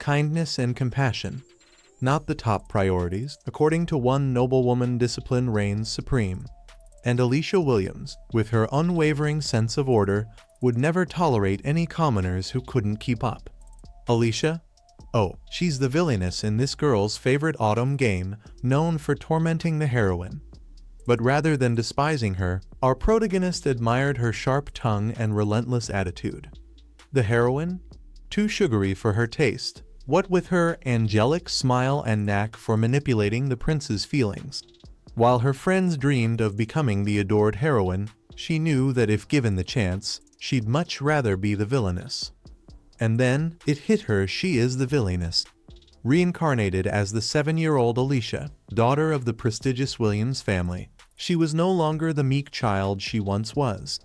kindness and compassion. Not the top priorities. According to one noblewoman, discipline reigns supreme. And Alicia Williams, with her unwavering sense of order, would never tolerate any commoners who couldn't keep up. Alicia? Oh, she's the villainess in this girl's favorite autumn game, known for tormenting the heroine. But rather than despising her, our protagonist admired her sharp tongue and relentless attitude. The heroine? Too sugary for her taste, what with her angelic smile and knack for manipulating the prince's feelings. While her friends dreamed of becoming the adored heroine, she knew that if given the chance, she'd much rather be the villainess. And then, it hit her, she is the villainess. Reincarnated as the 7-year-old Alicia, daughter of the prestigious Williams family, she was no longer the meek child she once was.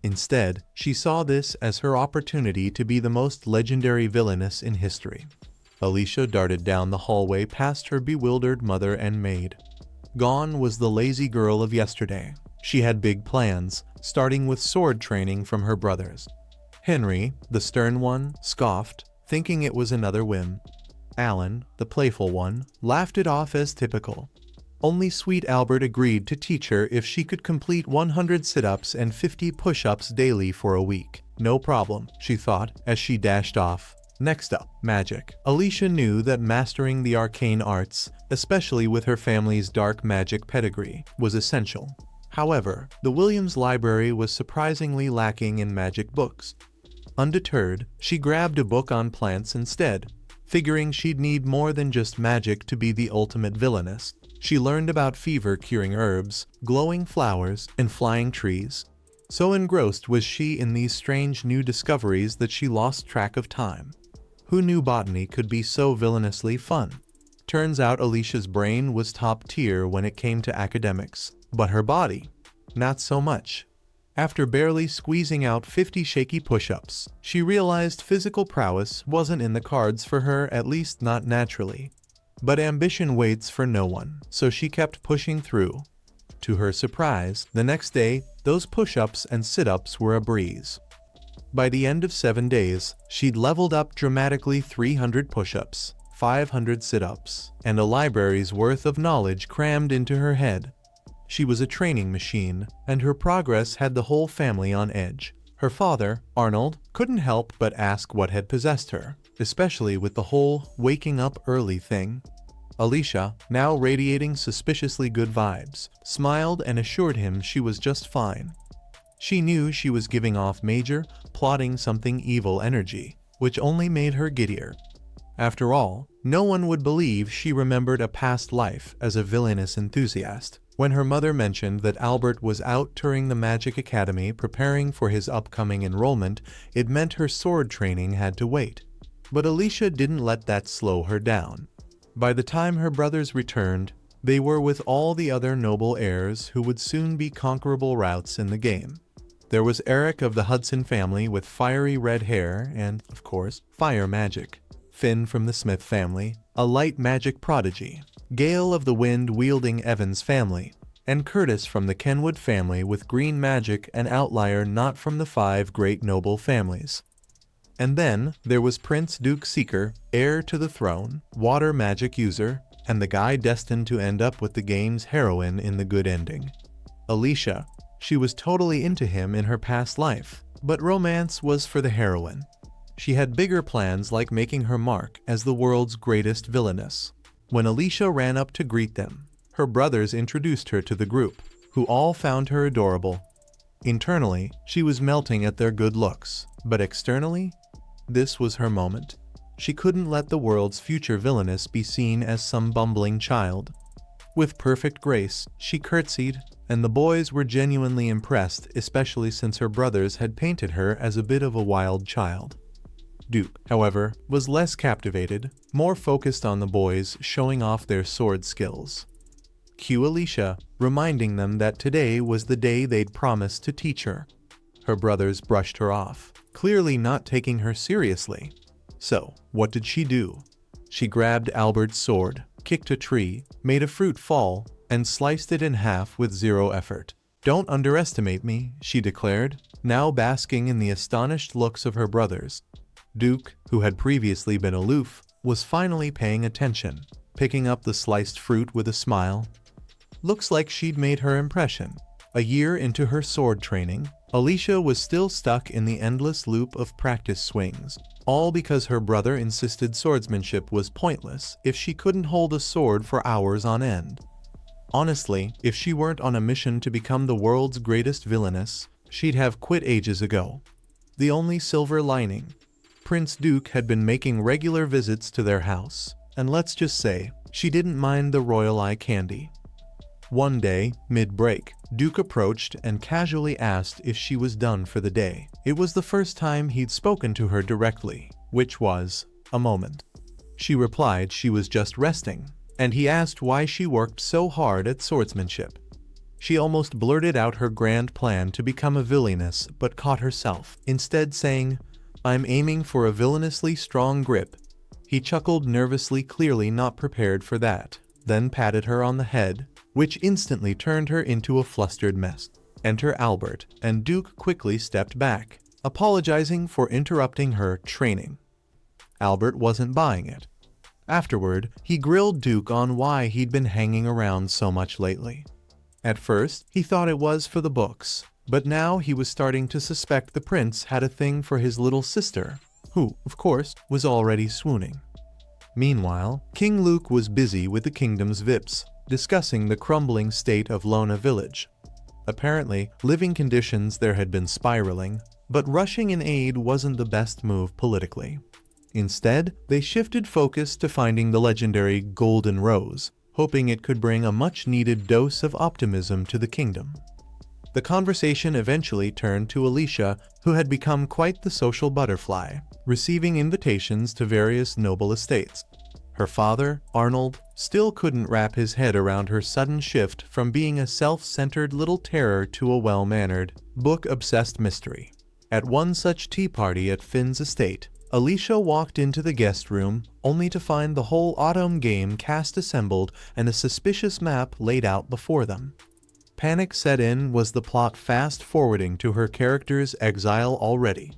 Instead, she saw this as her opportunity to be the most legendary villainess in history. Alicia darted down the hallway past her bewildered mother and maid. Gone was the lazy girl of yesterday. She had big plans, starting with sword training from her brothers. Henry, the stern one, scoffed, thinking it was another whim. Alan, the playful one, laughed it off as typical. Only sweet Albert agreed to teach her if she could complete 100 sit-ups and 50 push-ups daily for a week. No problem, she thought, as she dashed off. Next up, magic. Alicia knew that mastering the arcane arts, especially with her family's dark magic pedigree, was essential. However, the Williams library was surprisingly lacking in magic books. Undeterred, she grabbed a book on plants instead, figuring she'd need more than just magic to be the ultimate villainess. She learned about fever-curing herbs, glowing flowers, and flying trees. So engrossed was she in these strange new discoveries that she lost track of time. Who knew botany could be so villainously fun? Turns out Alicia's brain was top tier when it came to academics, but her body, not so much. After barely squeezing out 50 shaky push-ups, she realized physical prowess wasn't in the cards for her, at least not naturally. But ambition waits for no one, so she kept pushing through. To her surprise, the next day, those push-ups and sit-ups were a breeze. By the end of 7 days, she'd leveled up dramatically: 300 push-ups, 500 sit-ups, and a library's worth of knowledge crammed into her head. She was a training machine, and her progress had the whole family on edge. Her father, Arnold, couldn't help but ask what had possessed her, especially with the whole waking up early thing. Alicia, now radiating suspiciously good vibes, smiled and assured him she was just fine. She knew she was giving off major, plotting something evil energy, which only made her giddier. After all, no one would believe she remembered a past life as a villainous enthusiast. When her mother mentioned that Albert was out touring the Magic Academy preparing for his upcoming enrollment, it meant her sword training had to wait. But Alicia didn't let that slow her down. By the time her brothers returned, they were with all the other noble heirs who would soon be conquerable routes in the game. There was Eric of the Hudson family with fiery red hair and, of course, fire magic. Finn from the Smith family, a light magic prodigy. Gale of the wind-wielding Evans family, and Curtis from the Kenwood family with green magic, an outlier not from the 5 great noble families. And then there was Prince Duke Seeker, heir to the throne, water magic user, and the guy destined to end up with the game's heroine in the good ending. Alicia. She was totally into him in her past life, but romance was for the heroine. She had bigger plans, like making her mark as the world's greatest villainess. When Alicia ran up to greet them, her brothers introduced her to the group, who all found her adorable. Internally, she was melting at their good looks, but externally, this was her moment. She couldn't let the world's future villainess be seen as some bumbling child. With perfect grace, she curtsied, and the boys were genuinely impressed, especially since her brothers had painted her as a bit of a wild child. Duke, however, was less captivated, more focused on the boys showing off their sword skills. Cue Alicia, reminding them that today was the day they'd promised to teach her. Her brothers brushed her off, clearly not taking her seriously. So, what did she do? She grabbed Albert's sword, kicked a tree, made a fruit fall, and sliced it in half with zero effort. "Don't underestimate me," she declared, now basking in the astonished looks of her brothers. Duke, who had previously been aloof, was finally paying attention, picking up the sliced fruit with a smile. Looks like she'd made her impression. A year into her sword training, Alicia was still stuck in the endless loop of practice swings, all because her brother insisted swordsmanship was pointless if she couldn't hold a sword for hours on end. Honestly, if she weren't on a mission to become the world's greatest villainess, she'd have quit ages ago. The only silver lining: Prince Duke had been making regular visits to their house, and let's just say, she didn't mind the royal eye candy. One day, mid-break, Duke approached and casually asked if she was done for the day. It was the first time he'd spoken to her directly, which was a moment. She replied she was just resting, and he asked why she worked so hard at swordsmanship. She almost blurted out her grand plan to become a villainess, but caught herself, instead saying, "I'm aiming for a villainously strong grip." He chuckled nervously, clearly not prepared for that, then patted her on the head, which instantly turned her into a flustered mess. Enter Albert, and Duke quickly stepped back, apologizing for interrupting her training. Albert wasn't buying it. Afterward, he grilled Duke on why he'd been hanging around so much lately. At first, he thought it was for the books, but now he was starting to suspect the prince had a thing for his little sister, who, of course, was already swooning. Meanwhile, King Luke was busy with the kingdom's VIPs, discussing the crumbling state of Lona Village. Apparently, living conditions there had been spiraling, but rushing in aid wasn't the best move politically. Instead, they shifted focus to finding the legendary Golden Rose, hoping it could bring a much-needed dose of optimism to the kingdom. The conversation eventually turned to Alicia, who had become quite the social butterfly, receiving invitations to various noble estates. Her father, Arnold, still couldn't wrap his head around her sudden shift from being a self-centered little terror to a well-mannered, book-obsessed mystery. At one such tea party at Finn's estate, Alicia walked into the guest room, only to find the whole autumn game cast assembled and a suspicious map laid out before them. Panic set in. Was the plot fast-forwarding to her character's exile already?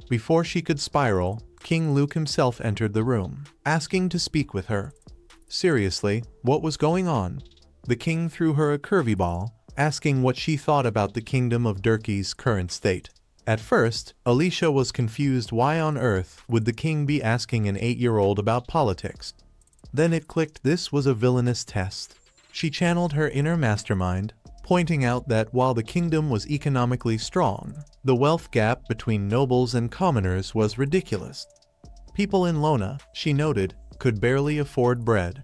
Before she could spiral, King Luke himself entered the room, asking to speak with her. Seriously, what was going on? The king threw her a curveball, asking what she thought about the kingdom of Durkee's current state. At first, Alicia was confused. Why on earth would the king be asking an 8-year-old about politics? Then it clicked, this was a villainous test. She channeled her inner mastermind, pointing out that while the kingdom was economically strong, the wealth gap between nobles and commoners was ridiculous. People in Lona, she noted, could barely afford bread.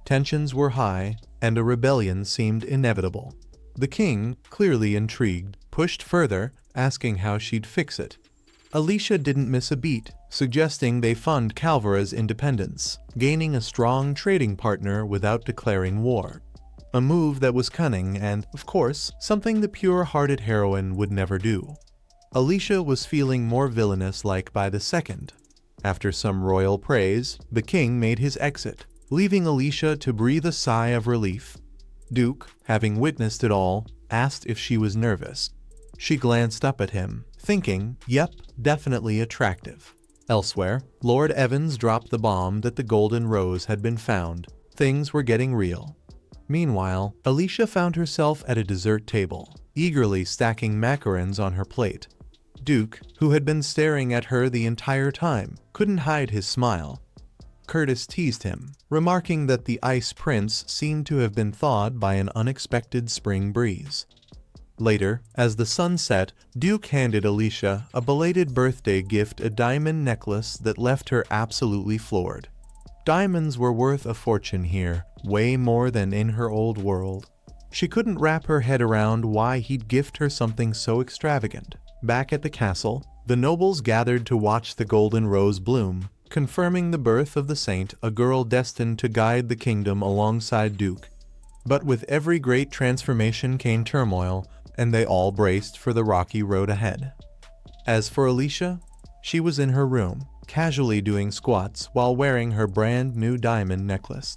Tensions were high, and a rebellion seemed inevitable. The king, clearly intrigued, pushed further, asking how she'd fix it. Alicia didn't miss a beat, suggesting they fund Calvara's independence, gaining a strong trading partner without declaring war. A move that was cunning and, of course, something the pure-hearted heroine would never do. Alicia was feeling more villainous-like by the second. After some royal praise, the king made his exit, leaving Alicia to breathe a sigh of relief. Duke, having witnessed it all, asked if she was nervous. She glanced up at him, thinking, yep, definitely attractive. Elsewhere, Lord Evans dropped the bomb that the Golden Rose had been found. Things were getting real. Meanwhile, Alicia found herself at a dessert table, eagerly stacking macarons on her plate. Duke, who had been staring at her the entire time, couldn't hide his smile. Curtis teased him, remarking that the Ice Prince seemed to have been thawed by an unexpected spring breeze. Later, as the sun set, Duke handed Alicia a belated birthday gift, a diamond necklace that left her absolutely floored. Diamonds were worth a fortune here, way more than in her old world. She couldn't wrap her head around why he'd gift her something so extravagant. Back at the castle, the nobles gathered to watch the Golden Rose bloom, confirming the birth of the saint, a girl destined to guide the kingdom alongside Duke. But with every great transformation came turmoil, and they all braced for the rocky road ahead. As for Alicia, she was in her room, casually doing squats while wearing her brand new diamond necklace.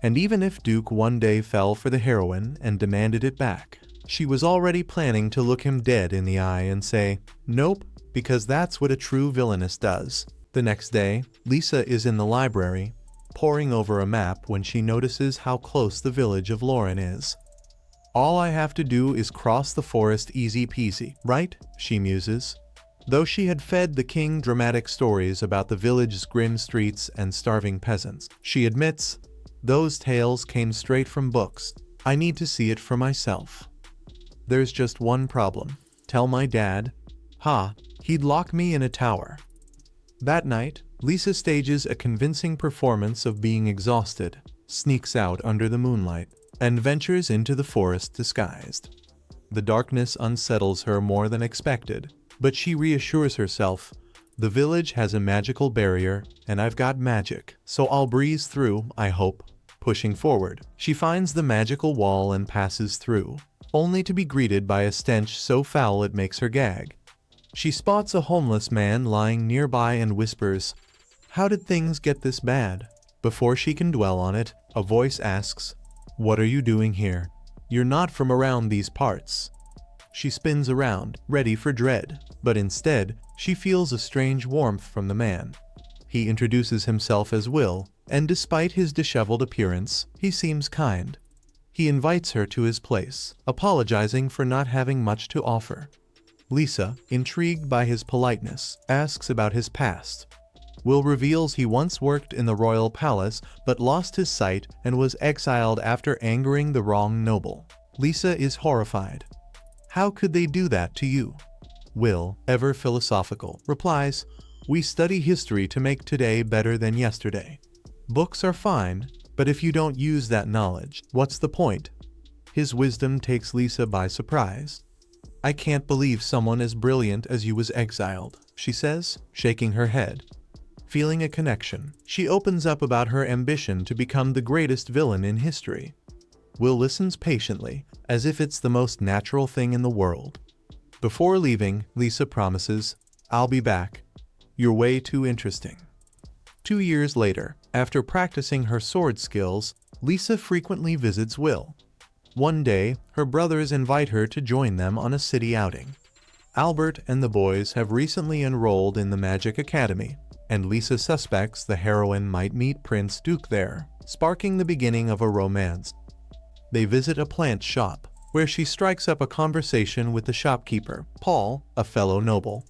And even if Duke one day fell for the heroine and demanded it back, she was already planning to look him dead in the eye and say, nope, because that's what a true villainess does. The next day, Lisa is in the library, poring over a map when she notices how close the village of Lauren is. All I have to do is cross the forest easy peasy, right? She muses. Though she had fed the king dramatic stories about the village's grim streets and starving peasants, she admits, those tales came straight from books. I need to see it for myself. There's just one problem. Tell my dad. He'd lock me in a tower. That night, Lisa stages a convincing performance of being exhausted, sneaks out under the moonlight, and ventures into the forest disguised. The darkness unsettles her more than expected, but she reassures herself, the village has a magical barrier, and I've got magic, so I'll breeze through, I hope. Pushing forward, she finds the magical wall and passes through, only to be greeted by a stench so foul it makes her gag. She spots a homeless man lying nearby and whispers, "How did things get this bad?" Before she can dwell on it, a voice asks, "What are you doing here? You're not from around these parts." She spins around, ready for dread, but instead, she feels a strange warmth from the man. He introduces himself as Will, and despite his disheveled appearance, he seems kind. He invites her to his place, apologizing for not having much to offer. Lisa, intrigued by his politeness, asks about his past. Will reveals he once worked in the royal palace but lost his sight and was exiled after angering the wrong noble. Lisa is horrified. How could they do that to you? Will, ever philosophical, replies, "We study history to make today better than yesterday. Books are fine, but if you don't use that knowledge, what's the point?" His wisdom takes Lisa by surprise. "I can't believe someone as brilliant as you was exiled," she says, shaking her head. Feeling a connection, she opens up about her ambition to become the greatest villain in history. Will listens patiently, as if it's the most natural thing in the world. Before leaving, Lisa promises, "I'll be back. You're way too interesting." 2 years later, after practicing her sword skills, Lisa frequently visits Will. One day, her brothers invite her to join them on a city outing. Albert and the boys have recently enrolled in the Magic Academy, and Lisa suspects the heroine might meet Prince Duke there, sparking the beginning of a romance. They visit a plant shop, where she strikes up a conversation with the shopkeeper, Paul, a fellow noble.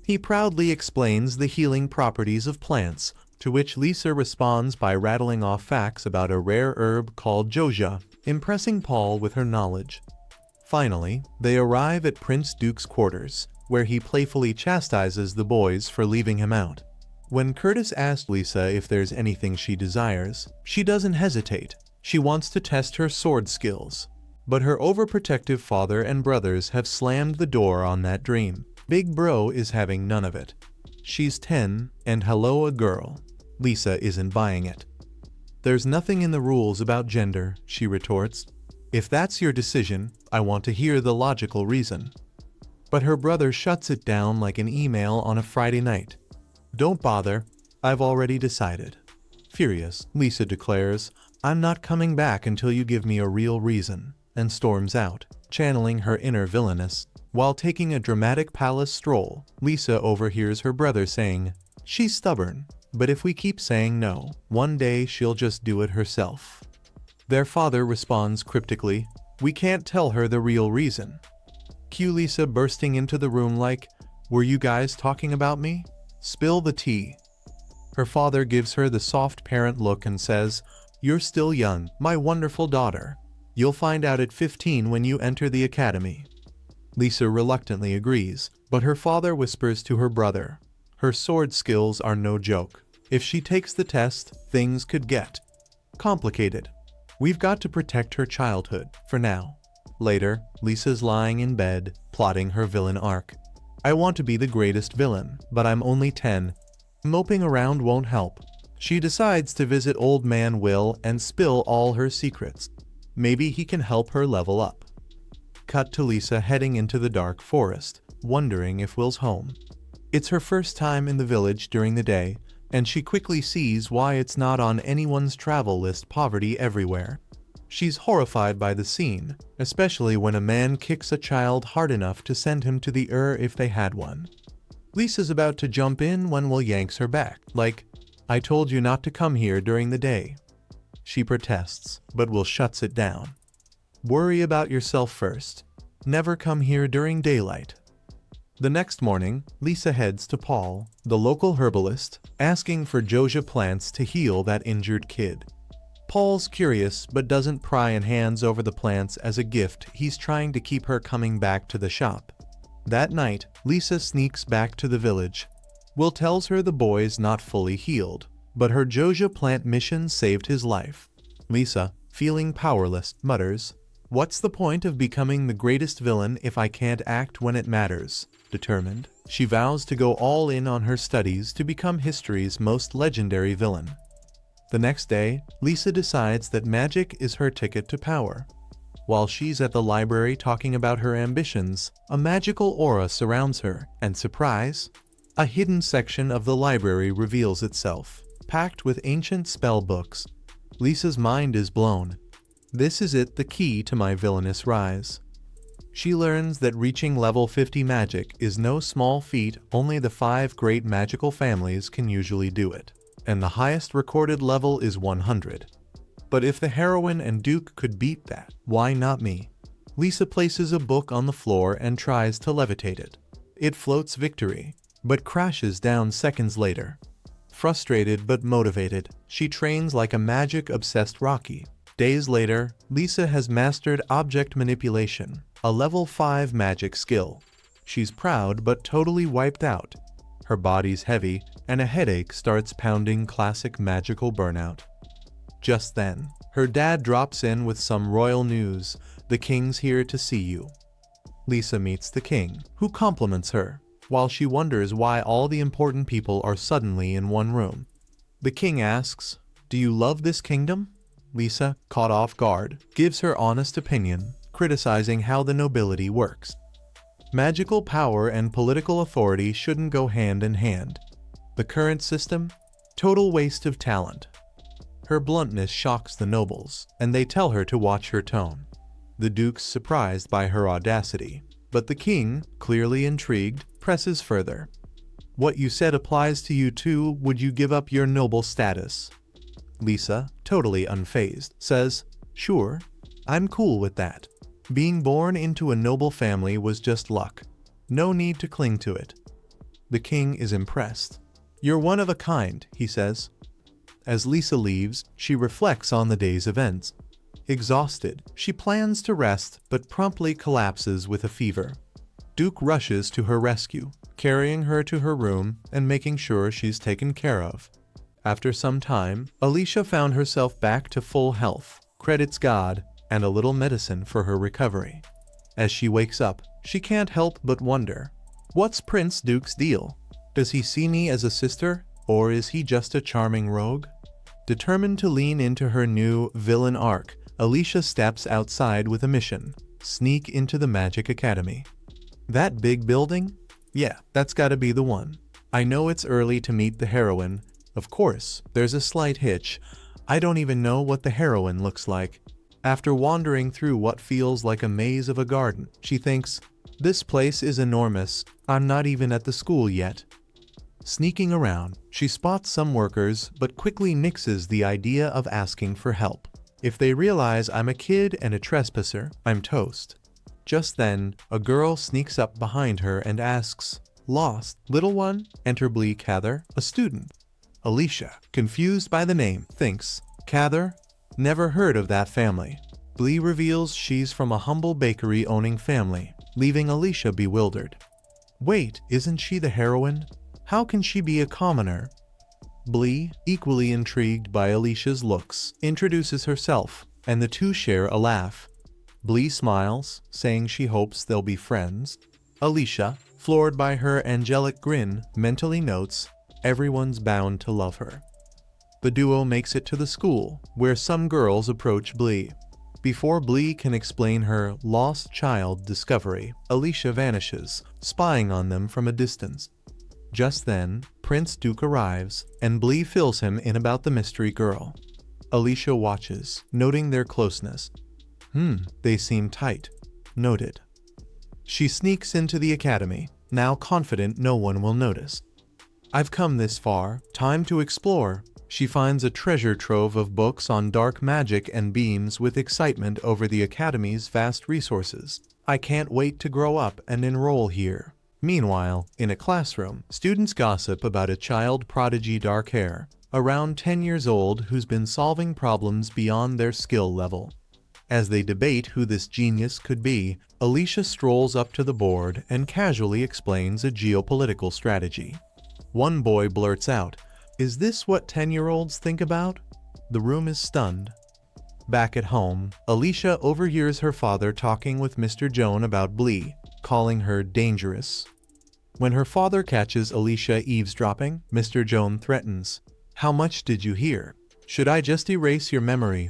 He proudly explains the healing properties of plants, to which Lisa responds by rattling off facts about a rare herb called Joja, impressing Paul with her knowledge. Finally, they arrive at Prince Duke's quarters, where he playfully chastises the boys for leaving him out. When Curtis asks Lisa if there's anything she desires, she doesn't hesitate. She wants to test her sword skills. But her overprotective father and brothers have slammed the door on that dream. Big Bro is having none of it. She's 10, and hello a girl. Lisa isn't buying it. "There's nothing in the rules about gender," she retorts. "If that's your decision, I want to hear the logical reason." But her brother shuts it down like an email on a Friday night. "Don't bother, I've already decided." Furious, Lisa declares, "I'm not coming back until you give me a real reason," and storms out, channeling her inner villainess. While taking a dramatic palace stroll, Lisa overhears her brother saying, "She's stubborn, but if we keep saying no, one day she'll just do it herself." Their father responds cryptically, "We can't tell her the real reason." Cue Lisa bursting into the room like, "Were you guys talking about me? Spill the tea." Her father gives her the soft parent look and says, "You're still young, my wonderful daughter. You'll find out at 15 when you enter the academy." Lisa reluctantly agrees, but her father whispers to her brother, "Her sword skills are no joke. If she takes the test, things could get complicated. We've got to protect her childhood, for now." Later, Lisa's lying in bed, plotting her villain arc. "I want to be the greatest villain, but I'm only 10. Moping around won't help." She decides to visit old man Will and spill all her secrets. Maybe he can help her level up. Cut to Lisa heading into the dark forest, wondering if Will's home. It's her first time in the village during the day, and she quickly sees why it's not on anyone's travel list. Poverty everywhere. She's horrified by the scene, especially when a man kicks a child hard enough to send him to the if they had one. Lisa's about to jump in when Will yanks her back, like, "I told you not to come here during the day." She protests, but Will shuts it down. "Worry about yourself first. Never come here during daylight." The next morning, Lisa heads to Paul, the local herbalist, asking for Joja plants to heal that injured kid. Paul's curious but doesn't pry and hands over the plants as a gift. He's trying to keep her coming back to the shop. That night, Lisa sneaks back to the village. Will tells her the boy's not fully healed, but her Joja plant mission saved his life. Lisa, feeling powerless, mutters, "What's the point of becoming the greatest villain if I can't act when it matters?" Determined, she vows to go all in on her studies to become history's most legendary villain. The next day, Lisa decides that magic is her ticket to power. While she's at the library talking about her ambitions, a magical aura surrounds her, and surprise, a hidden section of the library reveals itself, packed with ancient spell books. Lisa's mind is blown. This is it, the key to my villainous rise. She learns that reaching level 50 magic is no small feat. Only the 5 great magical families can usually do it, and the highest recorded level is 100. But if the heroine and Duke could beat that, why not me? Lisa places a book on the floor and tries to levitate it. It floats victory, but crashes down seconds later. Frustrated but motivated, she trains like a magic-obsessed Rocky. Days later, Lisa has mastered object manipulation, a level 5 magic skill. She's proud but totally wiped out. Her body's heavy, and a headache starts pounding. Classic magical burnout. Just then, her dad drops in with some royal news. "The king's here to see you." Lisa meets the king, who compliments her, while she wonders why all the important people are suddenly in one room. The king asks, "Do you love this kingdom?" Lisa, caught off guard, gives her honest opinion, criticizing how the nobility works. Magical power and political authority shouldn't go hand in hand. The current system? Total waste of talent. Her bluntness shocks the nobles, and they tell her to watch her tone. The duke's surprised by her audacity, but the king, clearly intrigued, presses further. "What you said applies to you too. Would you give up your noble status?" Lisa, totally unfazed, says, "Sure, I'm cool with that. Being born into a noble family was just luck. No need to cling to it." The king is impressed. "You're one of a kind," he says. As Lisa leaves, she reflects on the day's events. Exhausted, she plans to rest but promptly collapses with a fever. Duke rushes to her rescue, carrying her to her room and making sure she's taken care of. After some time, Alicia found herself back to full health, credits God, and a little medicine for her recovery. As she wakes up, she can't help but wonder, what's Prince Duke's deal? Does he see me as a sister, or is he just a charming rogue? Determined to lean into her new villain arc, Alicia steps outside with a mission: sneak into the Magic Academy. That big building? Yeah, that's gotta be the one. I know it's early to meet the heroine. Of course, there's a slight hitch. I don't even know what the heroine looks like. After wandering through what feels like a maze of a garden, she thinks, "This place is enormous. I'm not even at the school yet." Sneaking around, she spots some workers but quickly nixes the idea of asking for help. If they realize I'm a kid and a trespasser, I'm toast. Just then, a girl sneaks up behind her and asks, "Lost, little one?" Enter Blee Cather, a student. Alicia, confused by the name, thinks, "Cather? Never heard of that family." Blee reveals she's from a humble bakery-owning family, leaving Alicia bewildered. Wait, isn't she the heroine? How can she be a commoner? Blee, equally intrigued by Alicia's looks, introduces herself, and the two share a laugh. Blee smiles, saying she hopes they'll be friends. Alicia, floored by her angelic grin, mentally notes, everyone's bound to love her. The duo makes it to the school, where some girls approach Blee. Before Blee can explain her lost child discovery, Alicia vanishes, spying on them from a distance. Just then, Prince Duke arrives, and Blee fills him in about the mystery girl. Alicia watches, noting their closeness. They seem tight. Noted. She sneaks into the academy, now confident no one will notice. I've come this far, time to explore. She finds a treasure trove of books on dark magic and beams with excitement over the Academy's vast resources. I can't wait to grow up and enroll here. Meanwhile, in a classroom, students gossip about a child prodigy dark hair, around 10 years old, who's been solving problems beyond their skill level. As they debate who this genius could be, Alicia strolls up to the board and casually explains a geopolitical strategy. One boy blurts out, "Is this what 10-year-olds think about?" The room is stunned. Back at home, Alicia overhears her father talking with Mr. Joan about Blee, calling her dangerous. When her father catches Alicia eavesdropping, Mr. Joan threatens, "How much did you hear? Should I just erase your memory?"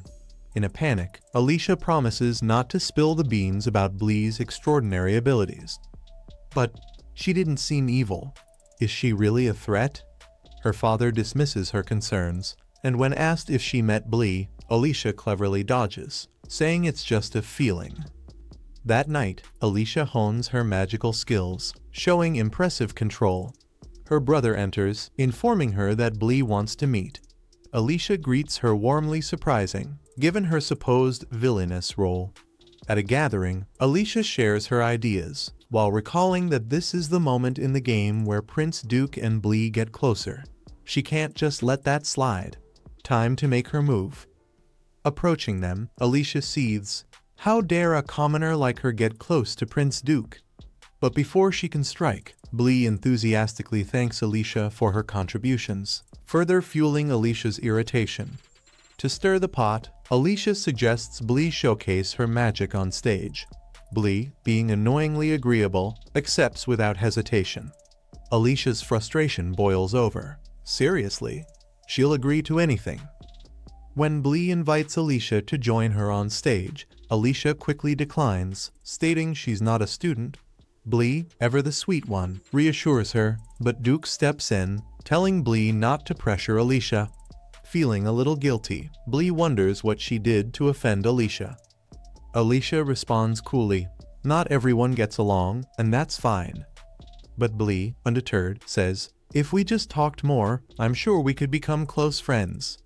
In a panic, Alicia promises not to spill the beans about Blee's extraordinary abilities. But she didn't seem evil. Is she really a threat? Her father dismisses her concerns, and when asked if she met Blee, Alicia cleverly dodges, saying it's just a feeling. That night, Alicia hones her magical skills, showing impressive control. Her brother enters, informing her that Blee wants to meet. Alicia greets her warmly, surprising, given her supposed villainess role. At a gathering, Alicia shares her ideas, while recalling that this is the moment in the game where Prince Duke and Blee get closer. She can't just let that slide. Time to make her move. Approaching them, Alicia seethes. How dare a commoner like her get close to Prince Duke? But before she can strike, Blee enthusiastically thanks Alicia for her contributions, further fueling Alicia's irritation. To stir the pot, Alicia suggests Blee showcase her magic on stage. Blee, being annoyingly agreeable, accepts without hesitation. Alicia's frustration boils over. Seriously, she'll agree to anything. When Blee invites Alicia to join her on stage, Alicia quickly declines, stating she's not a student. Blee, ever the sweet one, reassures her, but Duke steps in, telling Blee not to pressure Alicia. Feeling a little guilty, Blee wonders what she did to offend Alicia. Alicia responds coolly, "Not everyone gets along, and that's fine." But Blee, undeterred, says, "If we just talked more, I'm sure we could become close friends."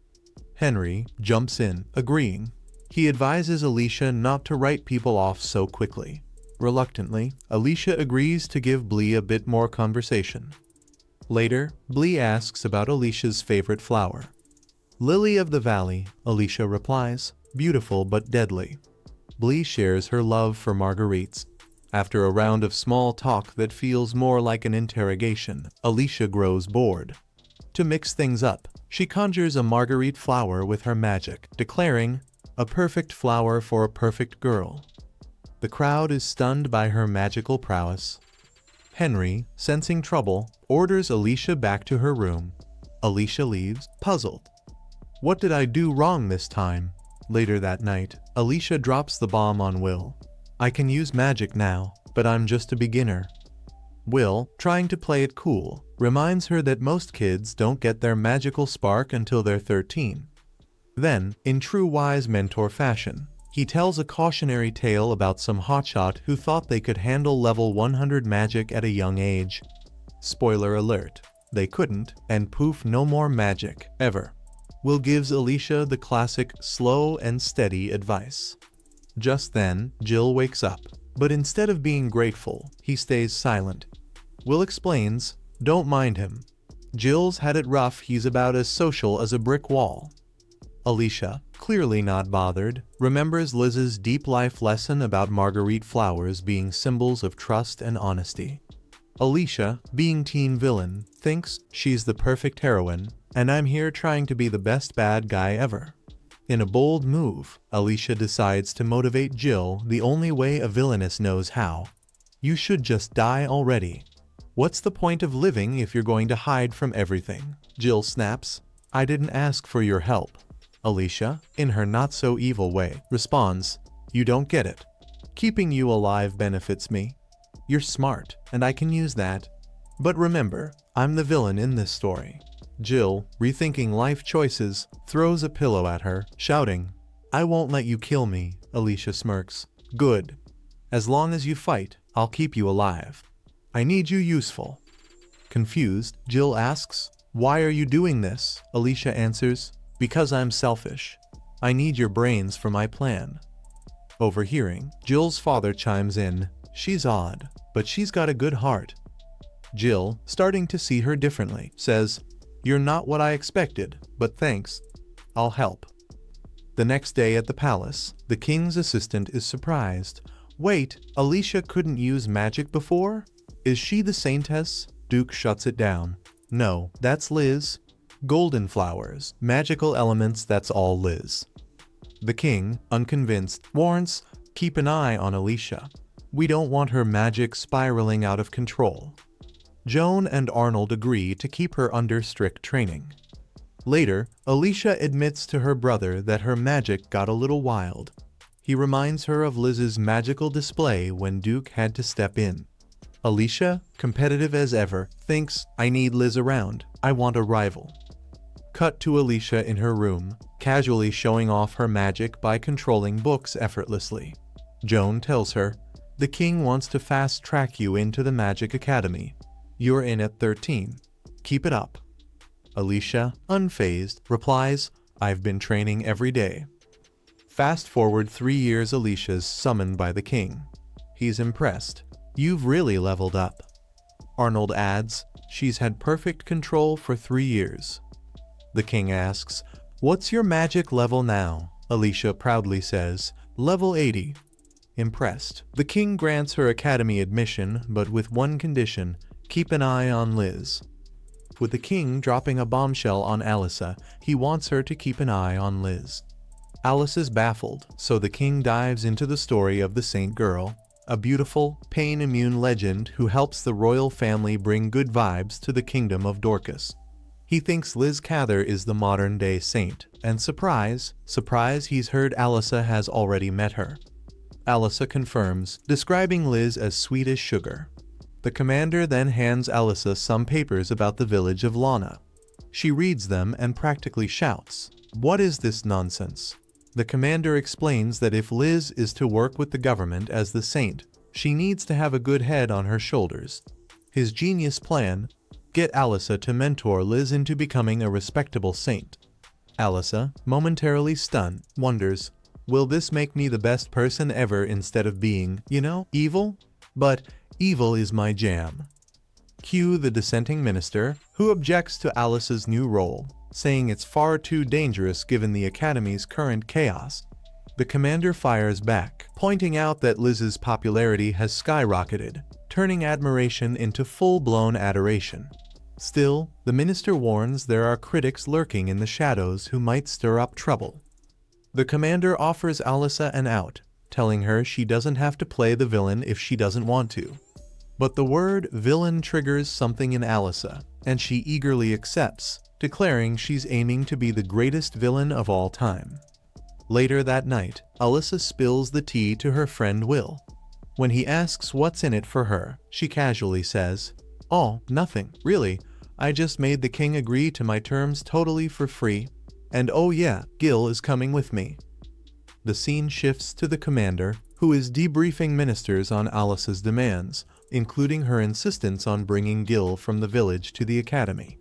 Henry jumps in, agreeing. He advises Alicia not to write people off so quickly. Reluctantly, Alicia agrees to give Blee a bit more conversation. Later, Blee asks about Alicia's favorite flower. "Lily of the Valley," Alicia replies, "beautiful but deadly." Blee shares her love for marguerites. After a round of small talk that feels more like an interrogation, Alicia grows bored. To mix things up, she conjures a marguerite flower with her magic, declaring, "A perfect flower for a perfect girl." The crowd is stunned by her magical prowess. Henry, sensing trouble, orders Alicia back to her room. Alicia leaves, puzzled. What did I do wrong this time? Later that night, Alicia drops the bomb on Will. "I can use magic now, but I'm just a beginner." Will, trying to play it cool, reminds her that most kids don't get their magical spark until they're 13. Then, in true wise mentor fashion, he tells a cautionary tale about some hotshot who thought they could handle level 100 magic at a young age. Spoiler alert, they couldn't, and poof, no more magic, ever. Will gives Alicia the classic slow and steady advice. Just then, Jill wakes up, but instead of being grateful, he stays silent. Will explains, "Don't mind him. Jill's had it rough, he's about as social as a brick wall." Alicia, clearly not bothered, remembers Liz's deep life lesson about marguerite flowers being symbols of trust and honesty. Alicia, being teen villain, thinks she's the perfect heroine, and I'm here trying to be the best bad guy ever. In a bold move, Alicia decides to motivate Jill the only way a villainess knows how. "You should just die already. What's the point of living if you're going to hide from everything?" Jill snaps, "I didn't ask for your help." Alicia, in her not-so-evil way, responds, "You don't get it. Keeping you alive benefits me. You're smart, and I can use that. But remember, I'm the villain in this story." Jill, rethinking life choices, throws a pillow at her, shouting, "I won't let you kill me." Alicia smirks. "Good. As long as you fight, I'll keep you alive." I need you useful. Confused, Jill asks, "Why are you doing this?" Alicia answers, "Because I'm selfish. I need your brains for my plan." Overhearing, Jill's father chimes in, "She's odd, but she's got a good heart." Jill, starting to see her differently, says, "You're not what I expected, but thanks. I'll help." The next day at the palace, the king's assistant is surprised. "Wait, Alicia couldn't use magic before? Is she the saintess?" Duke shuts it down. "No, that's Liz. Golden flowers, magical elements, that's all Liz." The king, unconvinced, warns, "Keep an eye on Alicia. We don't want her magic spiraling out of control." Joan and Arnold agree to keep her under strict training. Later, Alicia admits to her brother that her magic got a little wild. He reminds her of Liz's magical display when Duke had to step in. Alicia, competitive as ever, thinks, "I need Liz around. I want a rival." Cut to Alicia in her room, casually showing off her magic by controlling books effortlessly. Joan tells her, "The king wants to fast-track you into the Magic Academy. You're in at 13. Keep it up." Alicia, unfazed, replies, "I've been training every day." Fast forward 3 years, Alicia's summoned by the king. He's impressed. "You've really leveled up." Arnold adds, "She's had perfect control for 3 years. The king asks, "What's your magic level now?" Alicia proudly says, "Level 80. Impressed, the king grants her academy admission, but with one condition: keep an eye on Liz. With the king dropping a bombshell on Alyssa, he wants her to keep an eye on Liz. Alice is baffled, so the king dives into the story of the Saint Girl, a beautiful, pain-immune legend who helps the royal family bring good vibes to the kingdom of Dorcas. He thinks Liz Cather is the modern-day saint, and surprise, he's heard Alyssa has already met her. Alyssa confirms, describing Liz as sweet as sugar. The commander then hands Alyssa some papers about the village of Lana. She reads them and practically shouts, "What is this nonsense?" The commander explains that if Liz is to work with the government as the saint, she needs to have a good head on her shoulders. His genius plan: get Alyssa to mentor Liz into becoming a respectable saint. Alyssa, momentarily stunned, wonders, will this make me the best person ever instead of being, evil? But evil is my jam. Cue the dissenting minister, who objects to Alice's new role, saying it's far too dangerous given the academy's current chaos. The commander fires back, pointing out that Liz's popularity has skyrocketed, turning admiration into full-blown adoration. Still, the minister warns there are critics lurking in the shadows who might stir up trouble. The commander offers Alyssa an out, telling her she doesn't have to play the villain if she doesn't want to. But the word villain triggers something in Alyssa, and she eagerly accepts, declaring she's aiming to be the greatest villain of all time. Later that night, Alyssa spills the tea to her friend Will. When he asks what's in it for her, she casually says, "Oh, nothing, really. I just made the king agree to my terms totally for free. And oh yeah, Gil is coming with me." The scene shifts to the commander, who is debriefing ministers on Alyce's demands, including her insistence on bringing Gil from the village to the academy.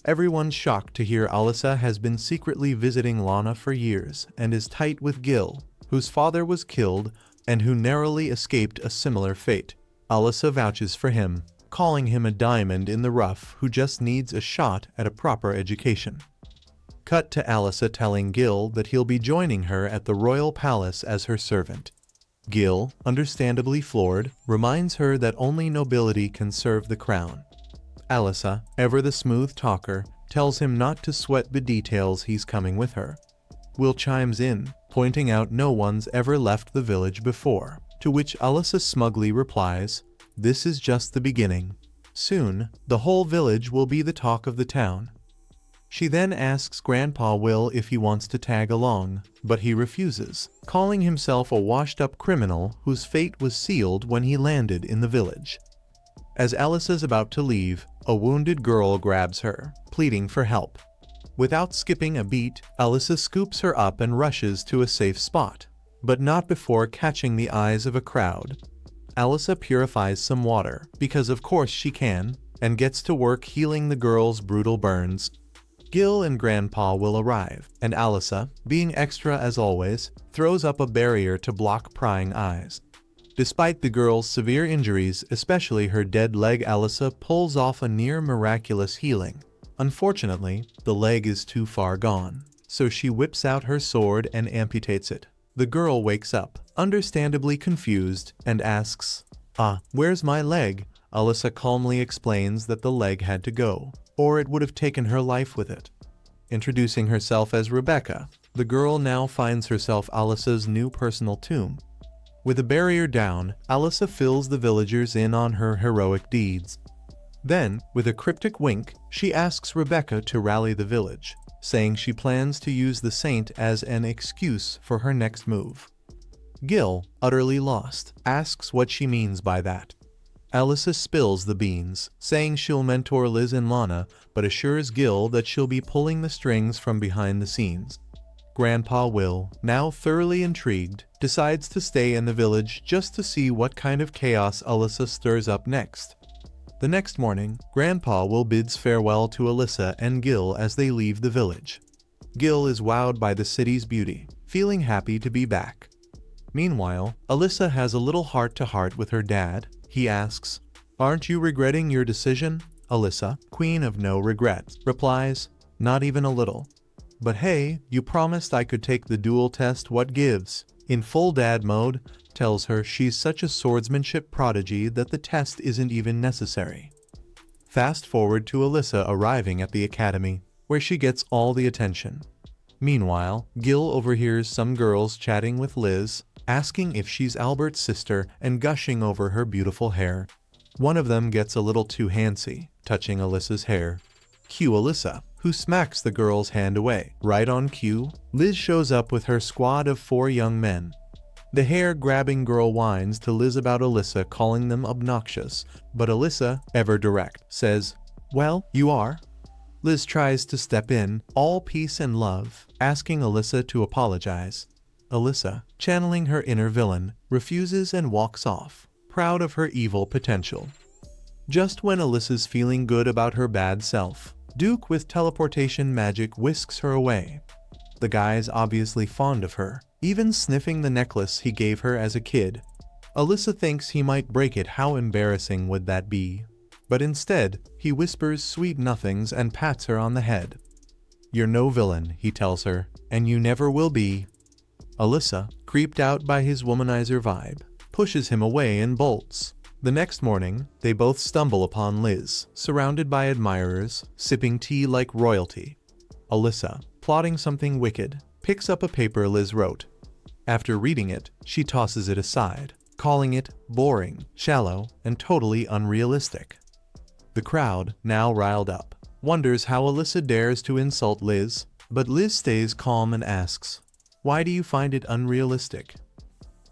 Everyone's shocked to hear Alyssa has been secretly visiting Lana for years and is tight with Gil, whose father was killed and who narrowly escaped a similar fate. Alyssa vouches for him, calling him a diamond in the rough who just needs a shot at a proper education. Cut to Alyssa telling Gil that he'll be joining her at the royal palace as her servant. Gil, understandably floored, reminds her that only nobility can serve the crown. Alyssa, ever the smooth talker, tells him not to sweat the details, he's coming with her. Will chimes in, pointing out no one's ever left the village before, to which Alyssa smugly replies, "This is just the beginning. Soon, the whole village will be the talk of the town." She then asks Grandpa Will if he wants to tag along, but he refuses, calling himself a washed-up criminal whose fate was sealed when he landed in the village. As Alyssa's about to leave, a wounded girl grabs her, pleading for help. Without skipping a beat, Alyssa scoops her up and rushes to a safe spot, but not before catching the eyes of a crowd. Alyssa purifies some water, because of course she can, and gets to work healing the girl's brutal burns. Gil and Grandpa will arrive, and Alyssa, being extra as always, throws up a barrier to block prying eyes. Despite the girl's severe injuries, especially her dead leg, Alyssa pulls off a near miraculous healing. Unfortunately, the leg is too far gone, so she whips out her sword and amputates it. The girl wakes up, understandably confused, and asks, where's my leg? Alyssa calmly explains that the leg had to go, or it would have taken her life with it. Introducing herself as Rebecca, the girl now finds herself Alyssa's new personal tomb. With the barrier down, Alyssa fills the villagers in on her heroic deeds. Then, with a cryptic wink, she asks Rebecca to rally the village, saying she plans to use the saint as an excuse for her next move. Gil, utterly lost, asks what she means by that. Alyssa spills the beans, saying she'll mentor Liz and Lana, but assures Gil that she'll be pulling the strings from behind the scenes. Grandpa Will, now thoroughly intrigued, decides to stay in the village just to see what kind of chaos Alyssa stirs up next. The next morning, Grandpa Will bids farewell to Alyssa and Gil as they leave the village. Gil is wowed by the city's beauty, feeling happy to be back. Meanwhile, Alyssa has a little heart-to-heart with her dad. He asks, "Aren't you regretting your decision?" Alyssa, queen of no regrets, replies, "Not even a little. But hey, you promised I could take the duel test, what gives?" In full dad mode, tells her she's such a swordsmanship prodigy that the test isn't even necessary. Fast forward to Alyssa arriving at the academy, where she gets all the attention. Meanwhile, Gil overhears some girls chatting with Liz, asking if she's Albert's sister and gushing over her beautiful hair. One of them gets a little too handsy, touching Alyssa's hair. Cue Alyssa, who smacks the girl's hand away. Right on cue, Liz shows up with her squad of 4 young men. The hair-grabbing girl whines to Liz about Alyssa calling them obnoxious, but Alyssa, ever direct, says, "Well, you are." Liz tries to step in, all peace and love, asking Alyssa to apologize. Alyssa, channeling her inner villain, refuses and walks off, proud of her evil potential. Just when Alyssa's feeling good about her bad self, Duke with teleportation magic whisks her away. The guy's obviously fond of her, even sniffing the necklace he gave her as a kid. Alyssa thinks he might break it. How embarrassing would that be? But instead, he whispers sweet nothings and pats her on the head. "You're no villain," he tells her, "and you never will be." Alyssa, creeped out by his womanizer vibe, pushes him away and bolts. The next morning, they both stumble upon Liz, surrounded by admirers, sipping tea like royalty. Alyssa, plotting something wicked, picks up a paper Liz wrote. After reading it, she tosses it aside, calling it boring, shallow, and totally unrealistic. The crowd, now riled up, wonders how Alyssa dares to insult Liz, but Liz stays calm and asks, "Why do you find it unrealistic?"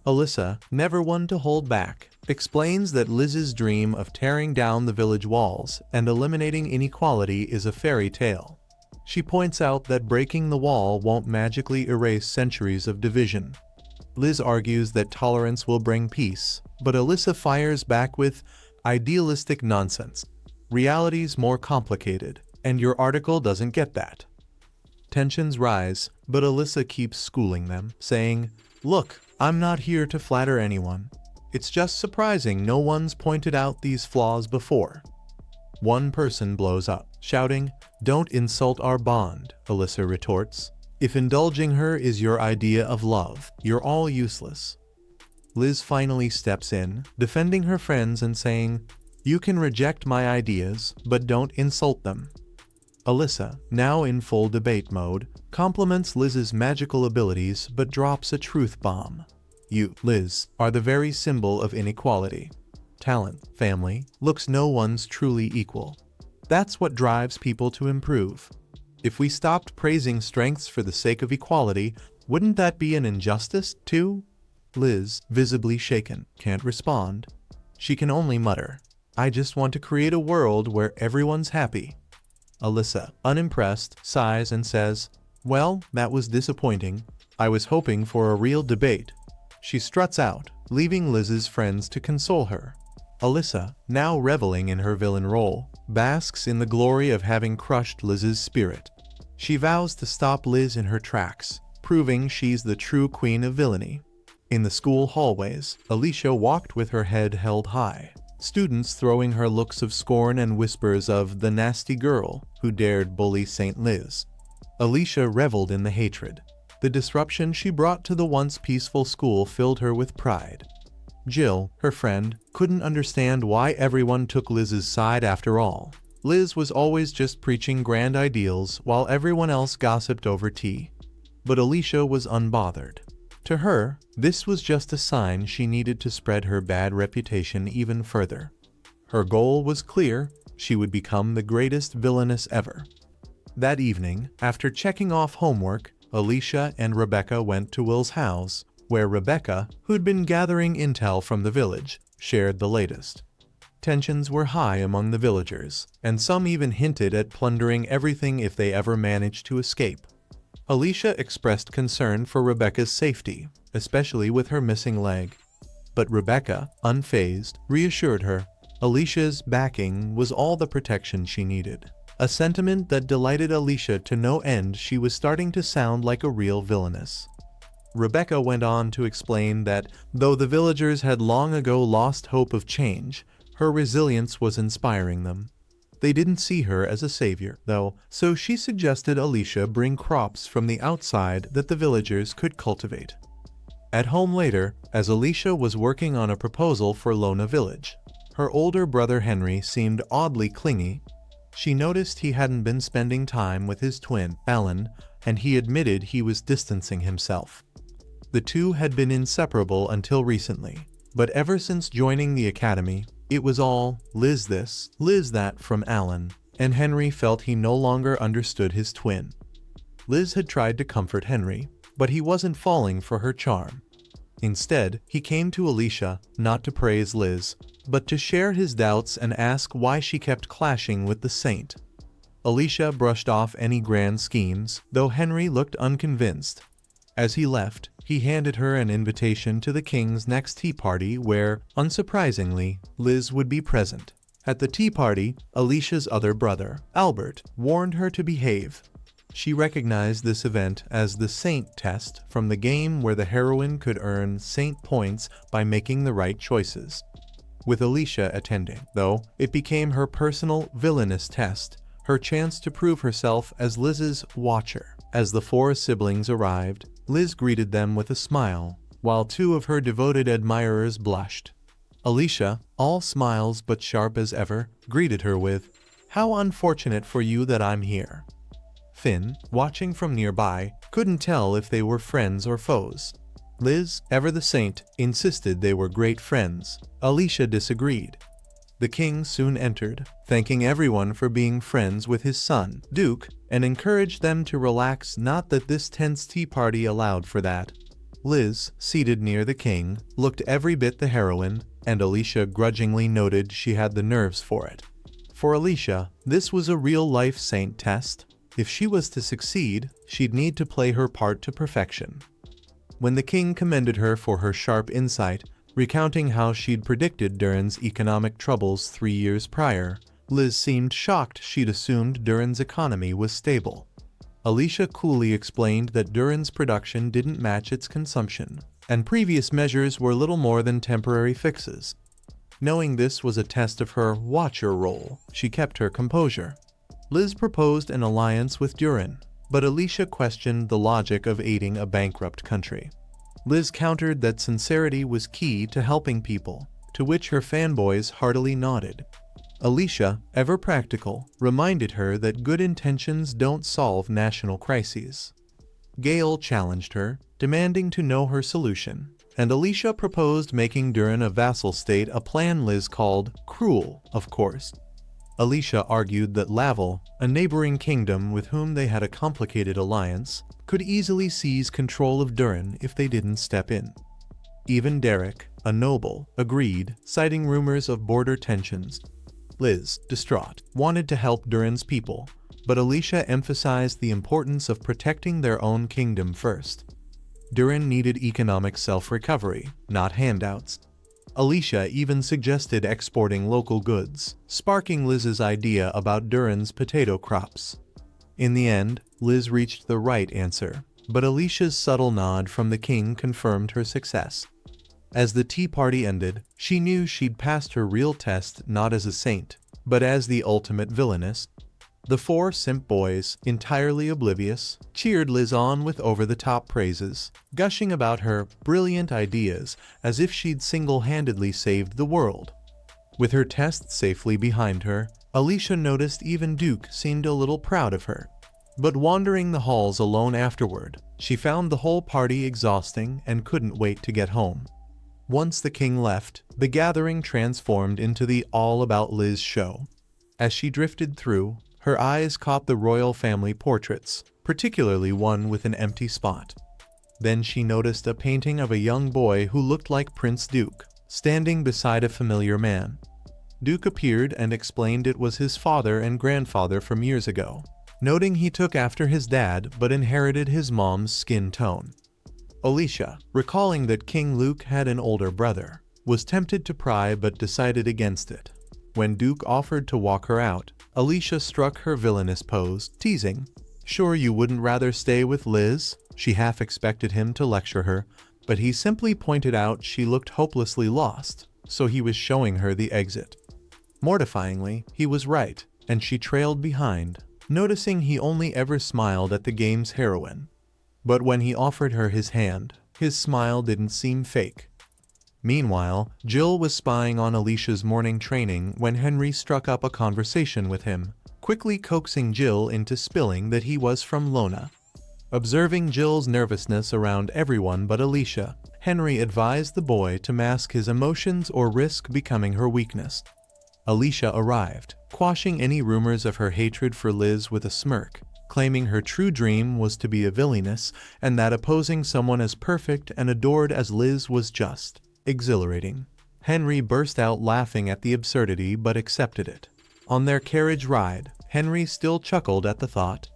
Alyssa, never one to hold back, explains that Liz's dream of tearing down the village walls and eliminating inequality is a fairy tale. She points out that breaking the wall won't magically erase centuries of division. Liz argues that tolerance will bring peace, but Alyssa fires back with idealistic nonsense. Reality's more complicated, and your article doesn't get that. Tensions rise, but Alyssa keeps schooling them, saying, "Look, I'm not here to flatter anyone. It's just surprising no one's pointed out these flaws before." One person blows up, shouting, "Don't insult our bond," Alyssa retorts. "If indulging her is your idea of love, you're all useless." Liz finally steps in, defending her friends and saying, "You can reject my ideas, but don't insult them." Alyssa, now in full debate mode, compliments Liz's magical abilities but drops a truth bomb. "You, Liz, are the very symbol of inequality. Talent, family, looks, no one's truly equal. That's what drives people to improve. If we stopped praising strengths for the sake of equality, wouldn't that be an injustice, too?" Liz, visibly shaken, can't respond. She can only mutter, "I just want to create a world where everyone's happy." Alyssa, unimpressed, sighs and says, "Well, that was disappointing. I was hoping for a real debate." She struts out, leaving Liz's friends to console her. Alyssa, now reveling in her villain role, basks in the glory of having crushed Liz's spirit. She vows to stop Liz in her tracks, proving she's the true queen of villainy. In the school hallways, Alicia walked with her head held high, students throwing her looks of scorn and whispers of the nasty girl who dared bully St. Liz. Alicia reveled in the hatred. The disruption she brought to the once peaceful school filled her with pride. Jill, her friend, couldn't understand why everyone took Liz's side after all. Liz was always just preaching grand ideals while everyone else gossiped over tea. But Alicia was unbothered. To her, this was just a sign she needed to spread her bad reputation even further. Her goal was clear: she would become the greatest villainess ever. That evening, after checking off homework, Alicia and Rebecca went to Will's house, where Rebecca, who'd been gathering intel from the village, shared the latest. Tensions were high among the villagers, and some even hinted at plundering everything if they ever managed to escape. Alicia expressed concern for Rebecca's safety, especially with her missing leg. But Rebecca, unfazed, reassured her. Alicia's backing was all the protection she needed. A sentiment that delighted Alicia to no end. She was starting to sound like a real villainess. Rebecca went on to explain that, though the villagers had long ago lost hope of change, her resilience was inspiring them. They didn't see her as a savior, though, so she suggested Alicia bring crops from the outside that the villagers could cultivate. At home later, as Alicia was working on a proposal for Lona Village, her older brother Henry seemed oddly clingy. She noticed he hadn't been spending time with his twin, Alan, and he admitted he was distancing himself. The two had been inseparable until recently, but ever since joining the academy, it was all Liz this, Liz that from Alan, and Henry felt he no longer understood his twin. Liz had tried to comfort Henry, but he wasn't falling for her charm. Instead, he came to Alicia, not to praise Liz, but to share his doubts and ask why she kept clashing with the saint. Alicia brushed off any grand schemes, though Henry looked unconvinced. As he left, he handed her an invitation to the king's next tea party where, unsurprisingly, Liz would be present. At the tea party, Alicia's other brother, Albert, warned her to behave. She recognized this event as the Saint test from the game where the heroine could earn Saint points by making the right choices. With Alicia attending, though, it became her personal villainous test, her chance to prove herself as Liz's watcher. As the four siblings arrived, Liz greeted them with a smile, while two of her devoted admirers blushed. Alicia, all smiles but sharp as ever, greeted her with, "How unfortunate for you that I'm here." Finn, watching from nearby, couldn't tell if they were friends or foes. Liz, ever the saint, insisted they were great friends. Alicia disagreed. The king soon entered, thanking everyone for being friends with his son, Duke, and encouraged them to relax. Not that this tense tea party allowed for that. Liz, seated near the king, looked every bit the heroine, and Alicia grudgingly noted she had the nerves for it. For Alicia, this was a real-life saint test. If she was to succeed, she'd need to play her part to perfection. When the king commended her for her sharp insight, recounting how she'd predicted Durin's economic troubles 3 years prior, Liz seemed shocked. She'd assumed Durin's economy was stable. Alicia coolly explained that Durin's production didn't match its consumption, and previous measures were little more than temporary fixes. Knowing this was a test of her watcher role, she kept her composure. Liz proposed an alliance with Durin, but Alicia questioned the logic of aiding a bankrupt country. Liz countered that sincerity was key to helping people, to which her fanboys heartily nodded. Alicia, ever practical, reminded her that good intentions don't solve national crises. Gale challenged her, demanding to know her solution, and Alicia proposed making Durin a vassal state, a plan Liz called cruel, of course. Alicia argued that Laval, a neighboring kingdom with whom they had a complicated alliance, could easily seize control of Durin if they didn't step in. Even Derek, a noble, agreed, citing rumors of border tensions. Liz, distraught, wanted to help Durin's people, but Alicia emphasized the importance of protecting their own kingdom first. Durin needed economic self-recovery, not handouts. Alicia even suggested exporting local goods, sparking Liz's idea about Durin's potato crops. In the end, Liz reached the right answer, but Alicia's subtle nod from the king confirmed her success. As the tea party ended, she knew she'd passed her real test not as a saint, but as the ultimate villainess. The four simp boys, entirely oblivious, cheered Liz on with over-the-top praises, gushing about her brilliant ideas as if she'd single-handedly saved the world. With her test safely behind her, Alicia noticed even Duke seemed a little proud of her. But wandering the halls alone afterward, she found the whole party exhausting and couldn't wait to get home. Once the king left, the gathering transformed into the All About Liz show. As she drifted through, her eyes caught the royal family portraits, particularly one with an empty spot. Then she noticed a painting of a young boy who looked like Prince Duke, standing beside a familiar man. Duke appeared and explained it was his father and grandfather from years ago, noting he took after his dad but inherited his mom's skin tone. Alicia, recalling that King Luke had an older brother, was tempted to pry but decided against it. When Duke offered to walk her out, Alicia struck her villainous pose, teasing, "Sure you wouldn't rather stay with Liz?" She half expected him to lecture her, but he simply pointed out she looked hopelessly lost, so he was showing her the exit. Mortifyingly, he was right, and she trailed behind, noticing he only ever smiled at the game's heroine. But when he offered her his hand, his smile didn't seem fake. Meanwhile, Jill was spying on Alicia's morning training when Henry struck up a conversation with him, quickly coaxing Jill into spilling that he was from Lona. Observing Jill's nervousness around everyone but Alicia, Henry advised the boy to mask his emotions or risk becoming her weakness. Alicia arrived, quashing any rumors of her hatred for Liz with a smirk, claiming her true dream was to be a villainess and that opposing someone as perfect and adored as Liz was just exhilarating. Henry burst out laughing at the absurdity but accepted it. On their carriage ride, Henry still chuckled at the thought.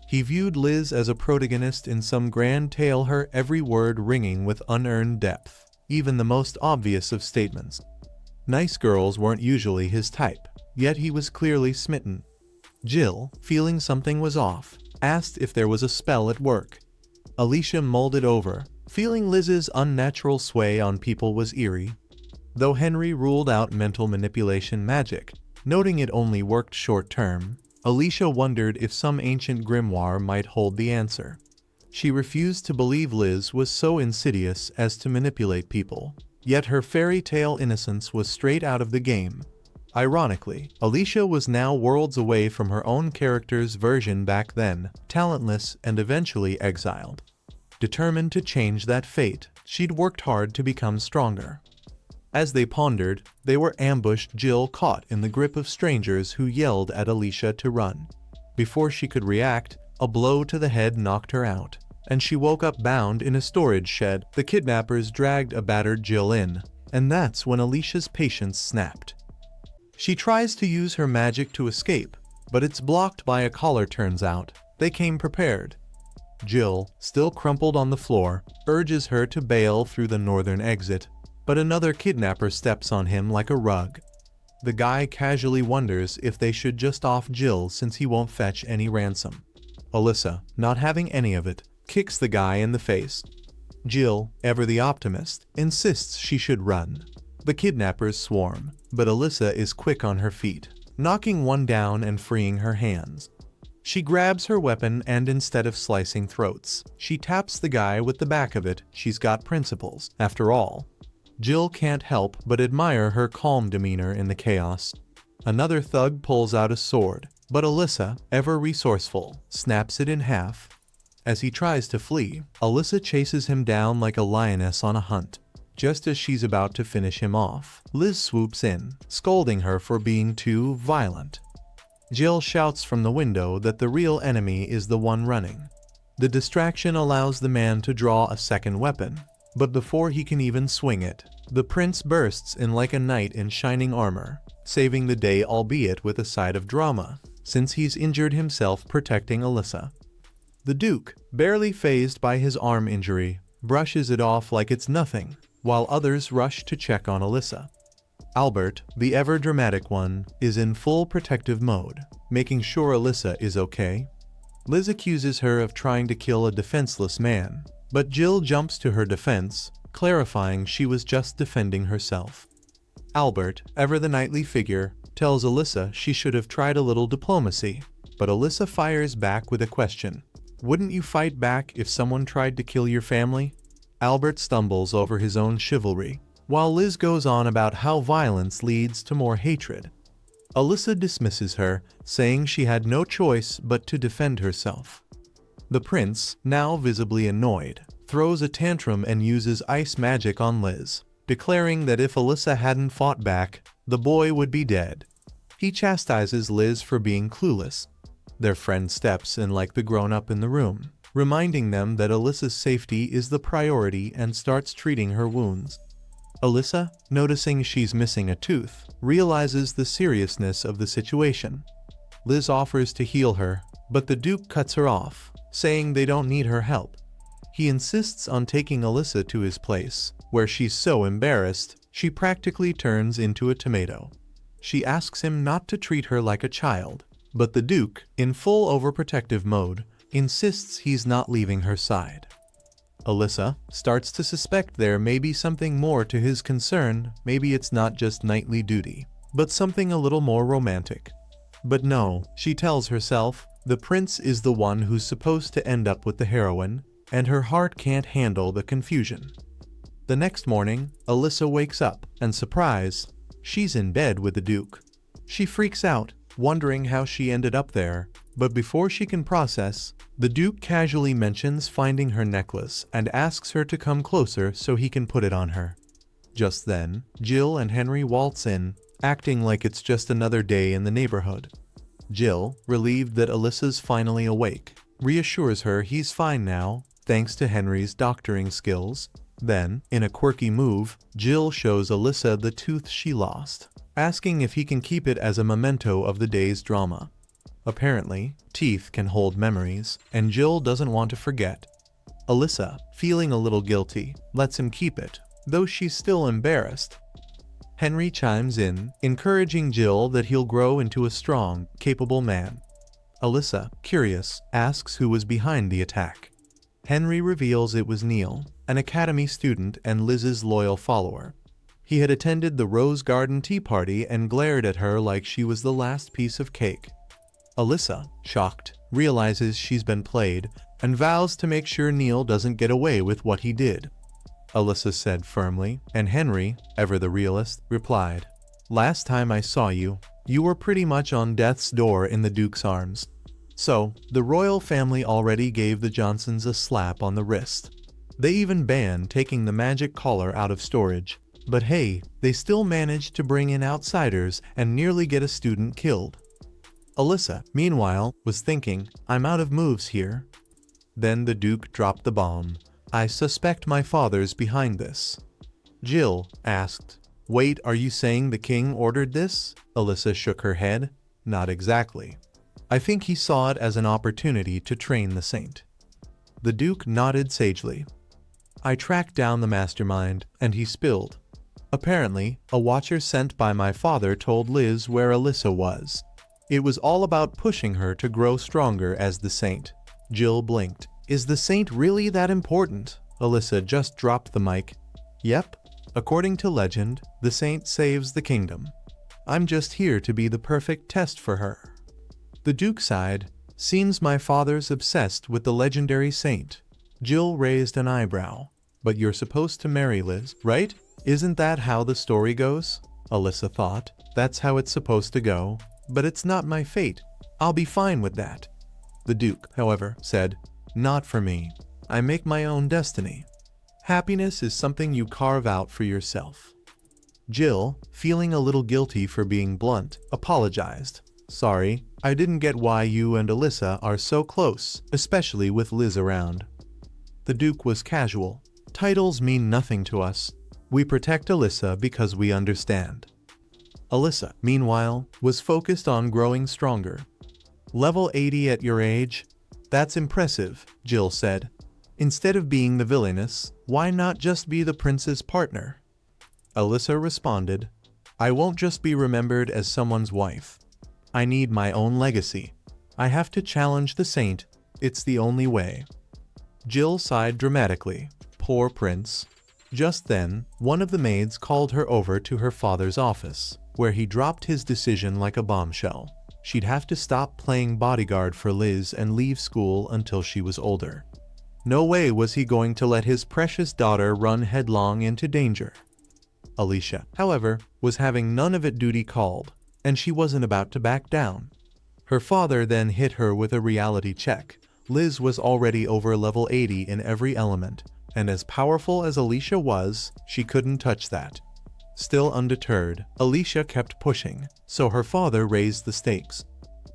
He viewed Liz as a protagonist in some grand tale, her every word ringing with unearned depth, even the most obvious of statements. Nice girls weren't usually his type, yet he was clearly smitten. Jill, feeling something was off, asked if there was a spell at work. Alicia mulled it over, feeling Liz's unnatural sway on people was eerie. Though Henry ruled out mental manipulation magic, noting it only worked short-term, Alicia wondered if some ancient grimoire might hold the answer. She refused to believe Liz was so insidious as to manipulate people, yet her fairy tale innocence was straight out of the game. Ironically, Alicia was now worlds away from her own character's version back then, talentless and eventually exiled. Determined to change that fate, she'd worked hard to become stronger. As they pondered, they were ambushed. Jill caught in the grip of strangers who yelled at Alicia to run. Before she could react, a blow to the head knocked her out, and she woke up bound in a storage shed. The kidnappers dragged a battered Jill in, and that's when Alicia's patience snapped. She tries to use her magic to escape, but it's blocked by a collar. Turns out, they came prepared. Jill, still crumpled on the floor, urges her to bail through the northern exit, but another kidnapper steps on him like a rug. The guy casually wonders if they should just off Jill since he won't fetch any ransom. Alyssa, not having any of it, kicks the guy in the face. Jill, ever the optimist, insists she should run. The kidnappers swarm, but Alyssa is quick on her feet, knocking one down and freeing her hands. She grabs her weapon and instead of slicing throats, she taps the guy with the back of it. She's got principles, after all. Jill can't help but admire her calm demeanor in the chaos. Another thug pulls out a sword, but Alyssa, ever resourceful, snaps it in half. As he tries to flee, Alyssa chases him down like a lioness on a hunt. Just as she's about to finish him off, Liz swoops in, scolding her for being too violent. Jill shouts from the window that the real enemy is the one running. The distraction allows the man to draw a second weapon, but before he can even swing it, the prince bursts in like a knight in shining armor, saving the day, albeit with a side of drama, since he's injured himself protecting Alyssa. The Duke, barely fazed by his arm injury, brushes it off like it's nothing, while others rush to check on Alyssa. Albert, the ever-dramatic one, is in full protective mode, making sure Alyssa is okay. Liz accuses her of trying to kill a defenseless man, but Jill jumps to her defense, clarifying she was just defending herself. Albert, ever the knightly figure, tells Alyssa she should have tried a little diplomacy, but Alyssa fires back with a question. Wouldn't you fight back if someone tried to kill your family? Albert stumbles over his own chivalry, while Liz goes on about how violence leads to more hatred. Alyssa dismisses her, saying she had no choice but to defend herself. The prince, now visibly annoyed, throws a tantrum and uses ice magic on Liz, declaring that if Alyssa hadn't fought back, the boy would be dead. He chastises Liz for being clueless. Their friend steps in like the grown-up in the room, reminding them that Alyssa's safety is the priority and starts treating her wounds. Alyssa, noticing she's missing a tooth, realizes the seriousness of the situation. Liz offers to heal her, but the Duke cuts her off, saying they don't need her help. He insists on taking Alyssa to his place, where she's so embarrassed, she practically turns into a tomato. She asks him not to treat her like a child, but the Duke, in full overprotective mode, insists he's not leaving her side. Alyssa starts to suspect there may be something more to his concern. Maybe it's not just knightly duty, but something a little more romantic. But no, she tells herself, the prince is the one who's supposed to end up with the heroine, and her heart can't handle the confusion. The next morning, Alyssa wakes up, and surprise, she's in bed with the Duke. She freaks out, wondering how she ended up there, but before she can process, the Duke casually mentions finding her necklace and asks her to come closer so he can put it on her. Just then, Jill and Henry waltz in, acting like it's just another day in the neighborhood. Jill, relieved that Alyssa's finally awake, reassures her he's fine now, thanks to Henry's doctoring skills. Then, in a quirky move, Jill shows Alyssa the tooth she lost, asking if he can keep it as a memento of the day's drama. Apparently, teeth can hold memories, and Jill doesn't want to forget. Alyssa, feeling a little guilty, lets him keep it, though she's still embarrassed. Henry chimes in, encouraging Jill that he'll grow into a strong, capable man. Alyssa, curious, asks who was behind the attack. Henry reveals it was Neil, an academy student and Liz's loyal follower. He had attended the Rose Garden tea party and glared at her like she was the last piece of cake. Alyssa, shocked, realizes she's been played and vows to make sure Neil doesn't get away with what he did. Alyssa said firmly, and Henry, ever the realist, replied, "Last time I saw you, you were pretty much on death's door in the Duke's arms." So, the royal family already gave the Johnsons a slap on the wrist. They even banned taking the magic collar out of storage. But hey, they still managed to bring in outsiders and nearly get a student killed. Alyssa, meanwhile, was thinking, I'm out of moves here. Then the Duke dropped the bomb. I suspect my father's behind this. Jill asked, Wait, are you saying the king ordered this? Alyssa shook her head. Not exactly. I think he saw it as an opportunity to train the saint. The Duke nodded sagely. I tracked down the mastermind, and he spilled. Apparently, a watcher sent by my father told Liz where Alyssa was. It was all about pushing her to grow stronger as the saint. Jill blinked. Is the saint really that important? Alyssa just dropped the mic. Yep. According to legend, the saint saves the kingdom. I'm just here to be the perfect test for her. The Duke sighed. Seems my father's obsessed with the legendary saint. Jill raised an eyebrow. But you're supposed to marry Liz, right? Isn't that how the story goes? Alyssa thought. That's how it's supposed to go. But it's not my fate. I'll be fine with that. The Duke, however, said, Not for me. I make my own destiny. Happiness is something you carve out for yourself. Jill, feeling a little guilty for being blunt, apologized. Sorry, I didn't get why you and Alyssa are so close, especially with Liz around. The Duke was casual. Titles mean nothing to us. We protect Alyssa because we understand. Alyssa, meanwhile, was focused on growing stronger. Level 80 at your age? That's impressive, Jill said. Instead of being the villainess, why not just be the prince's partner? Alyssa responded, I won't just be remembered as someone's wife. I need my own legacy. I have to challenge the saint. It's the only way. Jill sighed dramatically. Poor prince. Just then, one of the maids called her over to her father's office, where he dropped his decision like a bombshell. She'd have to stop playing bodyguard for Liz and leave school until she was older. No way was he going to let his precious daughter run headlong into danger. Alicia, however, was having none of it duty called, and she wasn't about to back down. Her father then hit her with a reality check. Liz was already over level 80 in every element, and as powerful as Alicia was, she couldn't touch that. Still undeterred, Alicia kept pushing, so her father raised the stakes.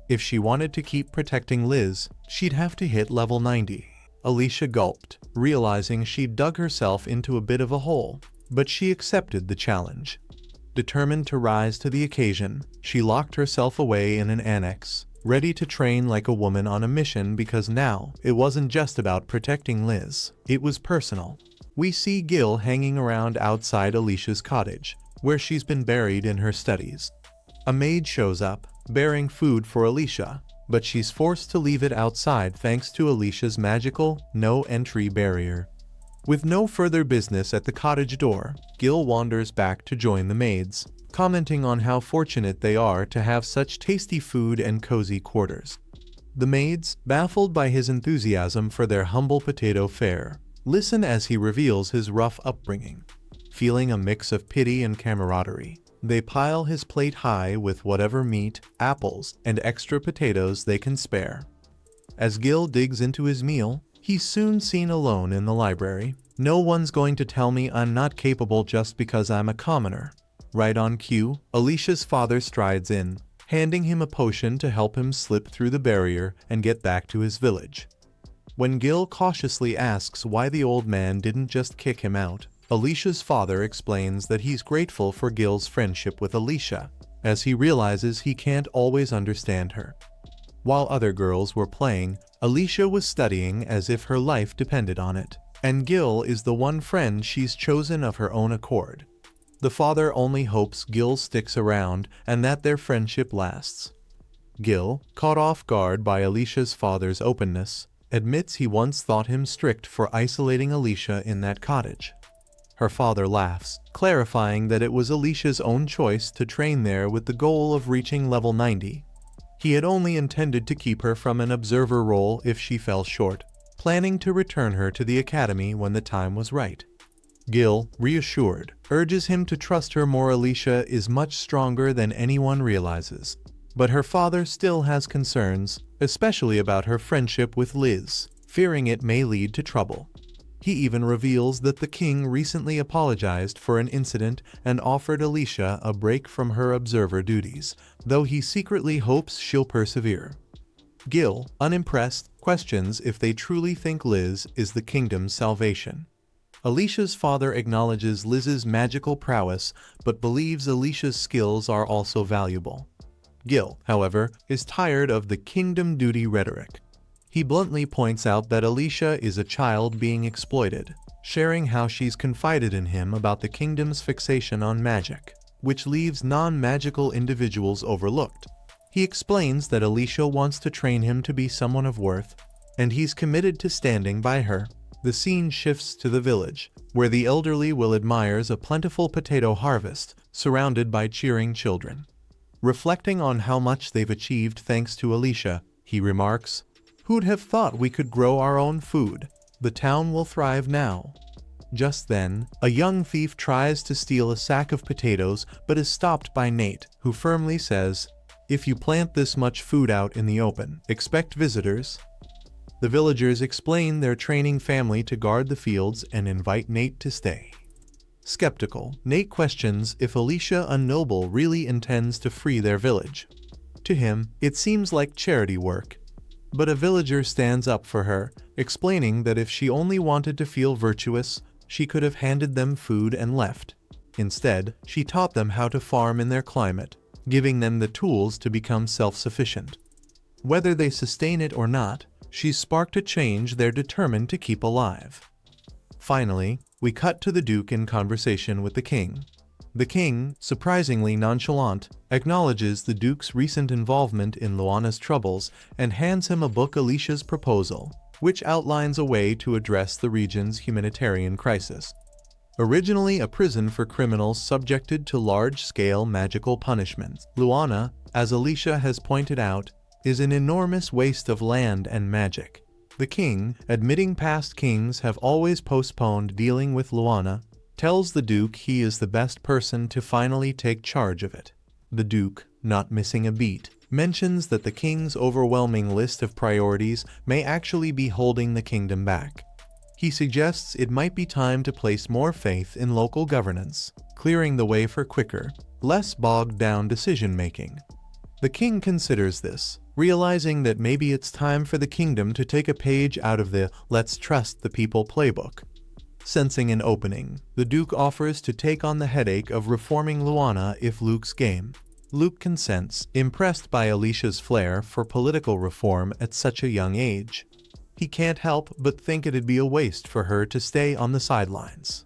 If she wanted to keep protecting Liz, she'd have to hit level 90. Alicia gulped, realizing she'd dug herself into a bit of a hole, but she accepted the challenge. Determined to rise to the occasion, she locked herself away in an annex, ready to train like a woman on a mission because now it wasn't just about protecting Liz, it was personal. We see Gil hanging around outside Alicia's cottage, where she's been buried in her studies. A maid shows up, bearing food for Alicia, but she's forced to leave it outside thanks to Alicia's magical, no-entry barrier. With no further business at the cottage door, Gil wanders back to join the maids, commenting on how fortunate they are to have such tasty food and cozy quarters. The maids, baffled by his enthusiasm for their humble potato fare, listen as he reveals his rough upbringing. Feeling a mix of pity and camaraderie, they pile his plate high with whatever meat, apples, and extra potatoes they can spare. As Gil digs into his meal, he's soon seen alone in the library. No one's going to tell me I'm not capable just because I'm a commoner. Right on cue, Alicia's father strides in, handing him a potion to help him slip through the barrier and get back to his village. When Gil cautiously asks why the old man didn't just kick him out, Alicia's father explains that he's grateful for Gil's friendship with Alicia, as he realizes he can't always understand her. While other girls were playing, Alicia was studying as if her life depended on it, and Gil is the one friend she's chosen of her own accord. The father only hopes Gil sticks around and that their friendship lasts. Gil, caught off guard by Alicia's father's openness, admits he once thought him strict for isolating Alicia in that cottage. Her father laughs, clarifying that it was Alicia's own choice to train there with the goal of reaching level 90. He had only intended to keep her from an observer role if she fell short, planning to return her to the academy when the time was right. Gil, reassured, urges him to trust her more. Alicia is much stronger than anyone realizes. But her father still has concerns, especially about her friendship with Liz, fearing it may lead to trouble. He even reveals that the king recently apologized for an incident and offered Alicia a break from her observer duties, though he secretly hopes she'll persevere. Gil, unimpressed, questions if they truly think Liz is the kingdom's salvation. Alicia's father acknowledges Liz's magical prowess, but believes Alicia's skills are also valuable. Gil, however, is tired of the kingdom duty rhetoric. He bluntly points out that Alicia is a child being exploited, sharing how she's confided in him about the kingdom's fixation on magic, which leaves non-magical individuals overlooked. He explains that Alicia wants to train him to be someone of worth, and he's committed to standing by her. The scene shifts to the village, where the elderly Will admires a plentiful potato harvest, surrounded by cheering children. Reflecting on how much they've achieved thanks to Alicia, he remarks, "Who'd have thought we could grow our own food? The town will thrive now." Just then, a young thief tries to steal a sack of potatoes but is stopped by Nate, who firmly says, "If you plant this much food out in the open, expect visitors." The villagers explain they're training family to guard the fields and invite Nate to stay. Skeptical, Nate questions if Alicia Unnoble really intends to free their village. To him, it seems like charity work. But a villager stands up for her, explaining that if she only wanted to feel virtuous, she could have handed them food and left. Instead, she taught them how to farm in their climate, giving them the tools to become self-sufficient. Whether they sustain it or not, She's sparked a change they're determined to keep alive. Finally, we cut to the Duke in conversation with the king. The king, surprisingly nonchalant, acknowledges the Duke's recent involvement in Luana's troubles and hands him a book, Alicia's Proposal, which outlines a way to address the region's humanitarian crisis. Originally a prison for criminals subjected to large-scale magical punishments, Luana, as Alicia has pointed out, is an enormous waste of land and magic. The king, admitting past kings have always postponed dealing with Luana, tells the Duke he is the best person to finally take charge of it. The Duke, not missing a beat, mentions that the king's overwhelming list of priorities may actually be holding the kingdom back. He suggests it might be time to place more faith in local governance, clearing the way for quicker, less bogged-down decision-making. The king considers this, realizing that maybe it's time for the kingdom to take a page out of the "let's trust the people" playbook. Sensing an opening, the Duke offers to take on the headache of reforming Luana if Luke's game. Luke consents, impressed by Alicia's flair for political reform at such a young age. He can't help but think it'd be a waste for her to stay on the sidelines.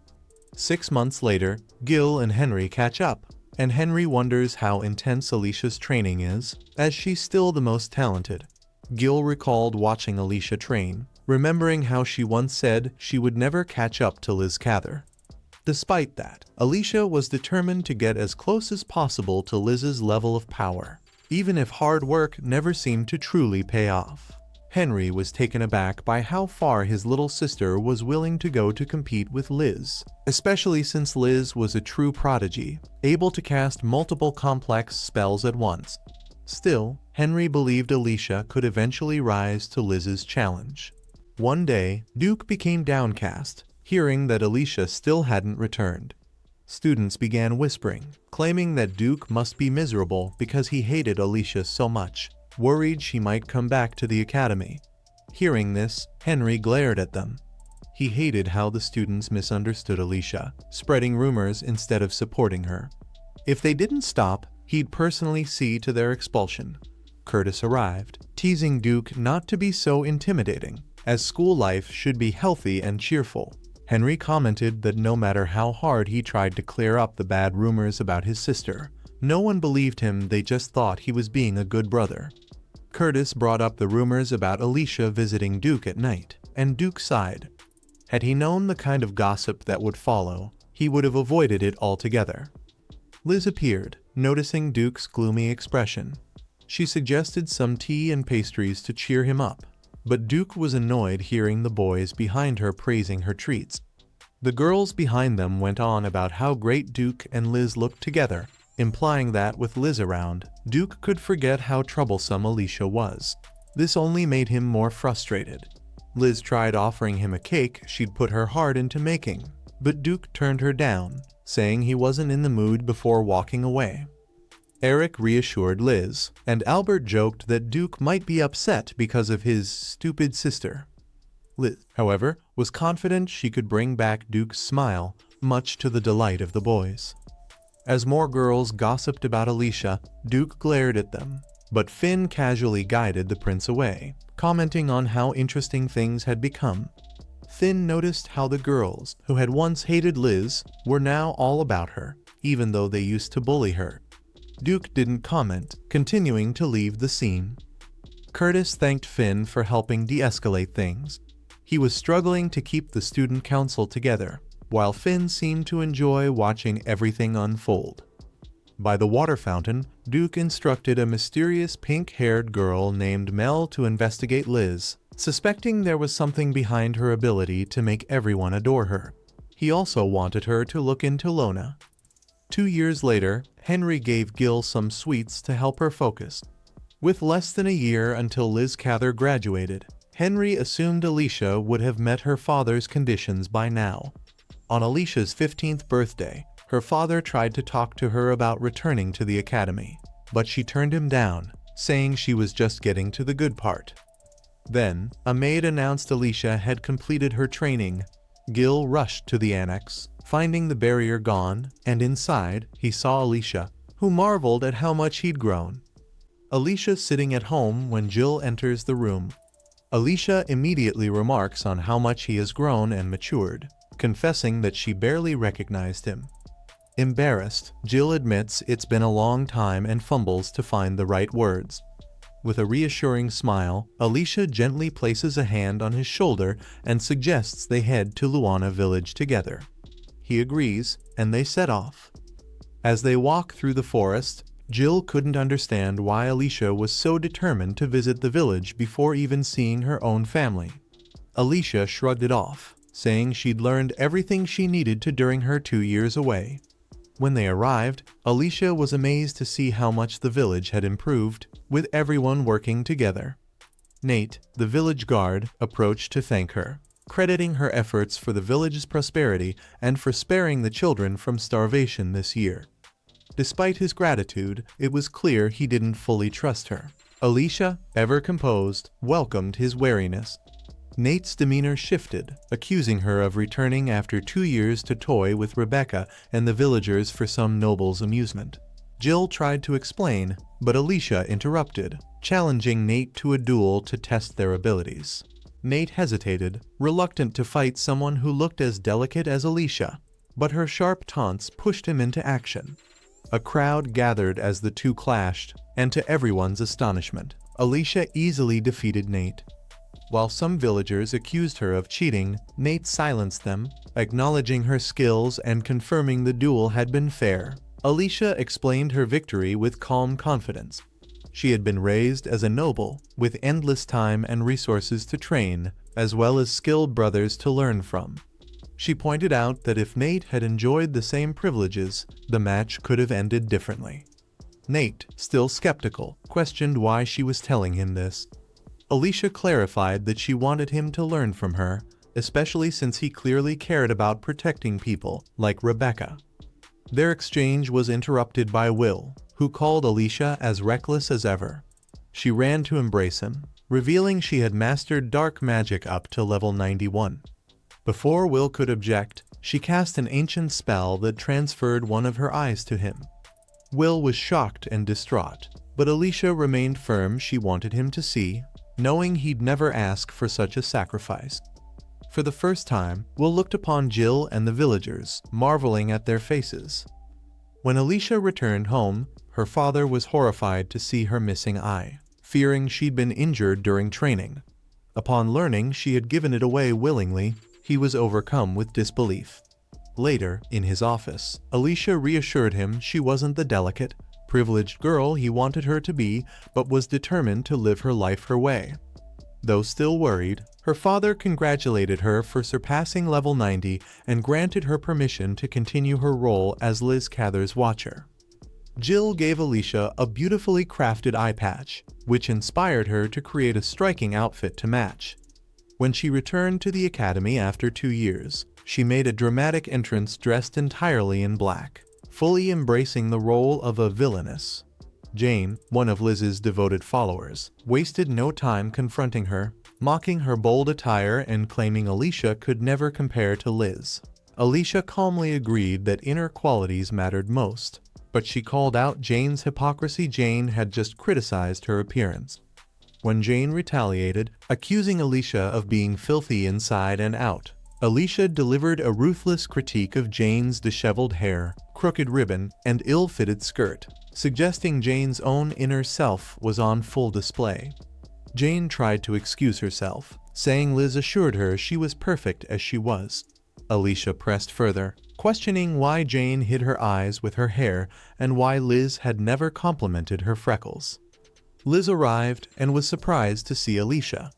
6 months later, Gil and Henry catch up, and Henry wonders how intense Alicia's training is, as she's still the most talented. Gil recalled watching Alicia train, remembering how she once said she would never catch up to Liz Cather. Despite that, Alicia was determined to get as close as possible to Liz's level of power, even if hard work never seemed to truly pay off. Henry was taken aback by how far his little sister was willing to go to compete with Liz, especially since Liz was a true prodigy, able to cast multiple complex spells at once. Still, Henry believed Alicia could eventually rise to Liz's challenge. One day, Duke became downcast, hearing that Alicia still hadn't returned. Students began whispering, claiming that Duke must be miserable because he hated Alicia so much, worried she might come back to the academy. Hearing this, Henry glared at them. He hated how the students misunderstood Alicia, spreading rumors instead of supporting her. If they didn't stop, he'd personally see to their expulsion. Curtis arrived, teasing Duke not to be so intimidating, as school life should be healthy and cheerful. Henry commented that no matter how hard he tried to clear up the bad rumors about his sister, no one believed him, they just thought he was being a good brother. Curtis brought up the rumors about Alicia visiting Duke at night, and Duke sighed. Had he known the kind of gossip that would follow, he would have avoided it altogether. Liz appeared, noticing Duke's gloomy expression. She suggested some tea and pastries to cheer him up, but Duke was annoyed hearing the boys behind her praising her treats. The girls behind them went on about how great Duke and Liz looked together, implying that with Liz around, Duke could forget how troublesome Alicia was. This only made him more frustrated. Liz tried offering him a cake she'd put her heart into making, but Duke turned her down, saying he wasn't in the mood before walking away. Eric reassured Liz, and Albert joked that Duke might be upset because of his stupid sister. Liz, however, was confident she could bring back Duke's smile, much to the delight of the boys. As more girls gossiped about Alicia, Duke glared at them, but Finn casually guided the prince away, commenting on how interesting things had become. Finn noticed how the girls, who had once hated Liz, were now all about her, even though they used to bully her. Duke didn't comment, continuing to leave the scene. Curtis thanked Finn for helping de-escalate things. He was struggling to keep the student council together, while Finn seemed to enjoy watching everything unfold. By the water fountain, Duke instructed a mysterious pink-haired girl named Mel to investigate Liz, suspecting there was something behind her ability to make everyone adore her. He also wanted her to look into Lona. 2 years later, Henry gave Gil some sweets to help her focus. With less than a year until Liz Cather graduated, Henry assumed Alicia would have met her father's conditions by now. On Alicia's 15th birthday, her father tried to talk to her about returning to the academy, but she turned him down, saying she was just getting to the good part. Then, a maid announced Alicia had completed her training. Gil rushed to the annex, finding the barrier gone, and inside, he saw Alicia, who marveled at how much he'd grown. Alicia sitting at home when Jill enters the room. Alicia immediately remarks on how much he has grown and matured, confessing that she barely recognized him. Embarrassed, Jill admits it's been a long time and fumbles to find the right words. With a reassuring smile, Alicia gently places a hand on his shoulder and suggests they head to Luana village together. He agrees, and they set off. As they walk through the forest, Jill couldn't understand why Alicia was so determined to visit the village before even seeing her own family. Alicia shrugged it off, saying she'd learned everything she needed to during her 2 years away. When they arrived, Alicia was amazed to see how much the village had improved, with everyone working together. Nate, the village guard, approached to thank her, crediting her efforts for the village's prosperity and for sparing the children from starvation this year. Despite his gratitude, it was clear he didn't fully trust her. Alicia, ever composed, welcomed his wariness. Nate's demeanor shifted, accusing her of returning after 2 years to toy with Rebecca and the villagers for some noble's amusement. Jill tried to explain, but Alicia interrupted, challenging Nate to a duel to test their abilities. Nate hesitated, reluctant to fight someone who looked as delicate as Alicia, but her sharp taunts pushed him into action. A crowd gathered as the two clashed, and to everyone's astonishment, Alicia easily defeated Nate. While some villagers accused her of cheating, Nate silenced them, acknowledging her skills and confirming the duel had been fair. Alicia explained her victory with calm confidence. She had been raised as a noble, with endless time and resources to train, as well as skilled brothers to learn from. She pointed out that if Nate had enjoyed the same privileges, the match could have ended differently. Nate, still skeptical, questioned why she was telling him this. Alicia clarified that she wanted him to learn from her, especially since he clearly cared about protecting people, like Rebecca. Their exchange was interrupted by Will, who called Alicia as reckless as ever. She ran to embrace him, revealing she had mastered dark magic up to level 91. Before Will could object, she cast an ancient spell that transferred one of her eyes to him. Will was shocked and distraught, but Alicia remained firm she wanted him to see, knowing he'd never ask for such a sacrifice. For the first time, Will looked upon Jill and the villagers, marveling at their faces. When Alicia returned home, her father was horrified to see her missing eye, fearing she'd been injured during training. Upon learning she had given it away willingly, he was overcome with disbelief. Later, in his office, Alicia reassured him she wasn't the delicate, privileged girl he wanted her to be, but was determined to live her life her way. Though still worried, her father congratulated her for surpassing level 90 and granted her permission to continue her role as Liz Cather's watcher. Jill gave Alicia a beautifully crafted eye patch, which inspired her to create a striking outfit to match. When she returned to the academy after 2 years, she made a dramatic entrance dressed entirely in black, fully embracing the role of a villainess. Jane, one of Liz's devoted followers, wasted no time confronting her, mocking her bold attire and claiming Alicia could never compare to Liz. Alicia calmly agreed that inner qualities mattered most, but she called out Jane's hypocrisy. Jane had just criticized her appearance. When Jane retaliated, accusing Alicia of being filthy inside and out, Alicia delivered a ruthless critique of Jane's disheveled hair, crooked ribbon, and ill-fitted skirt, suggesting Jane's own inner self was on full display. Jane tried to excuse herself, saying Liz assured her she was perfect as she was. Alicia pressed further, questioning why Jane hid her eyes with her hair and why Liz had never complimented her freckles. Liz arrived and was surprised to see Alicia.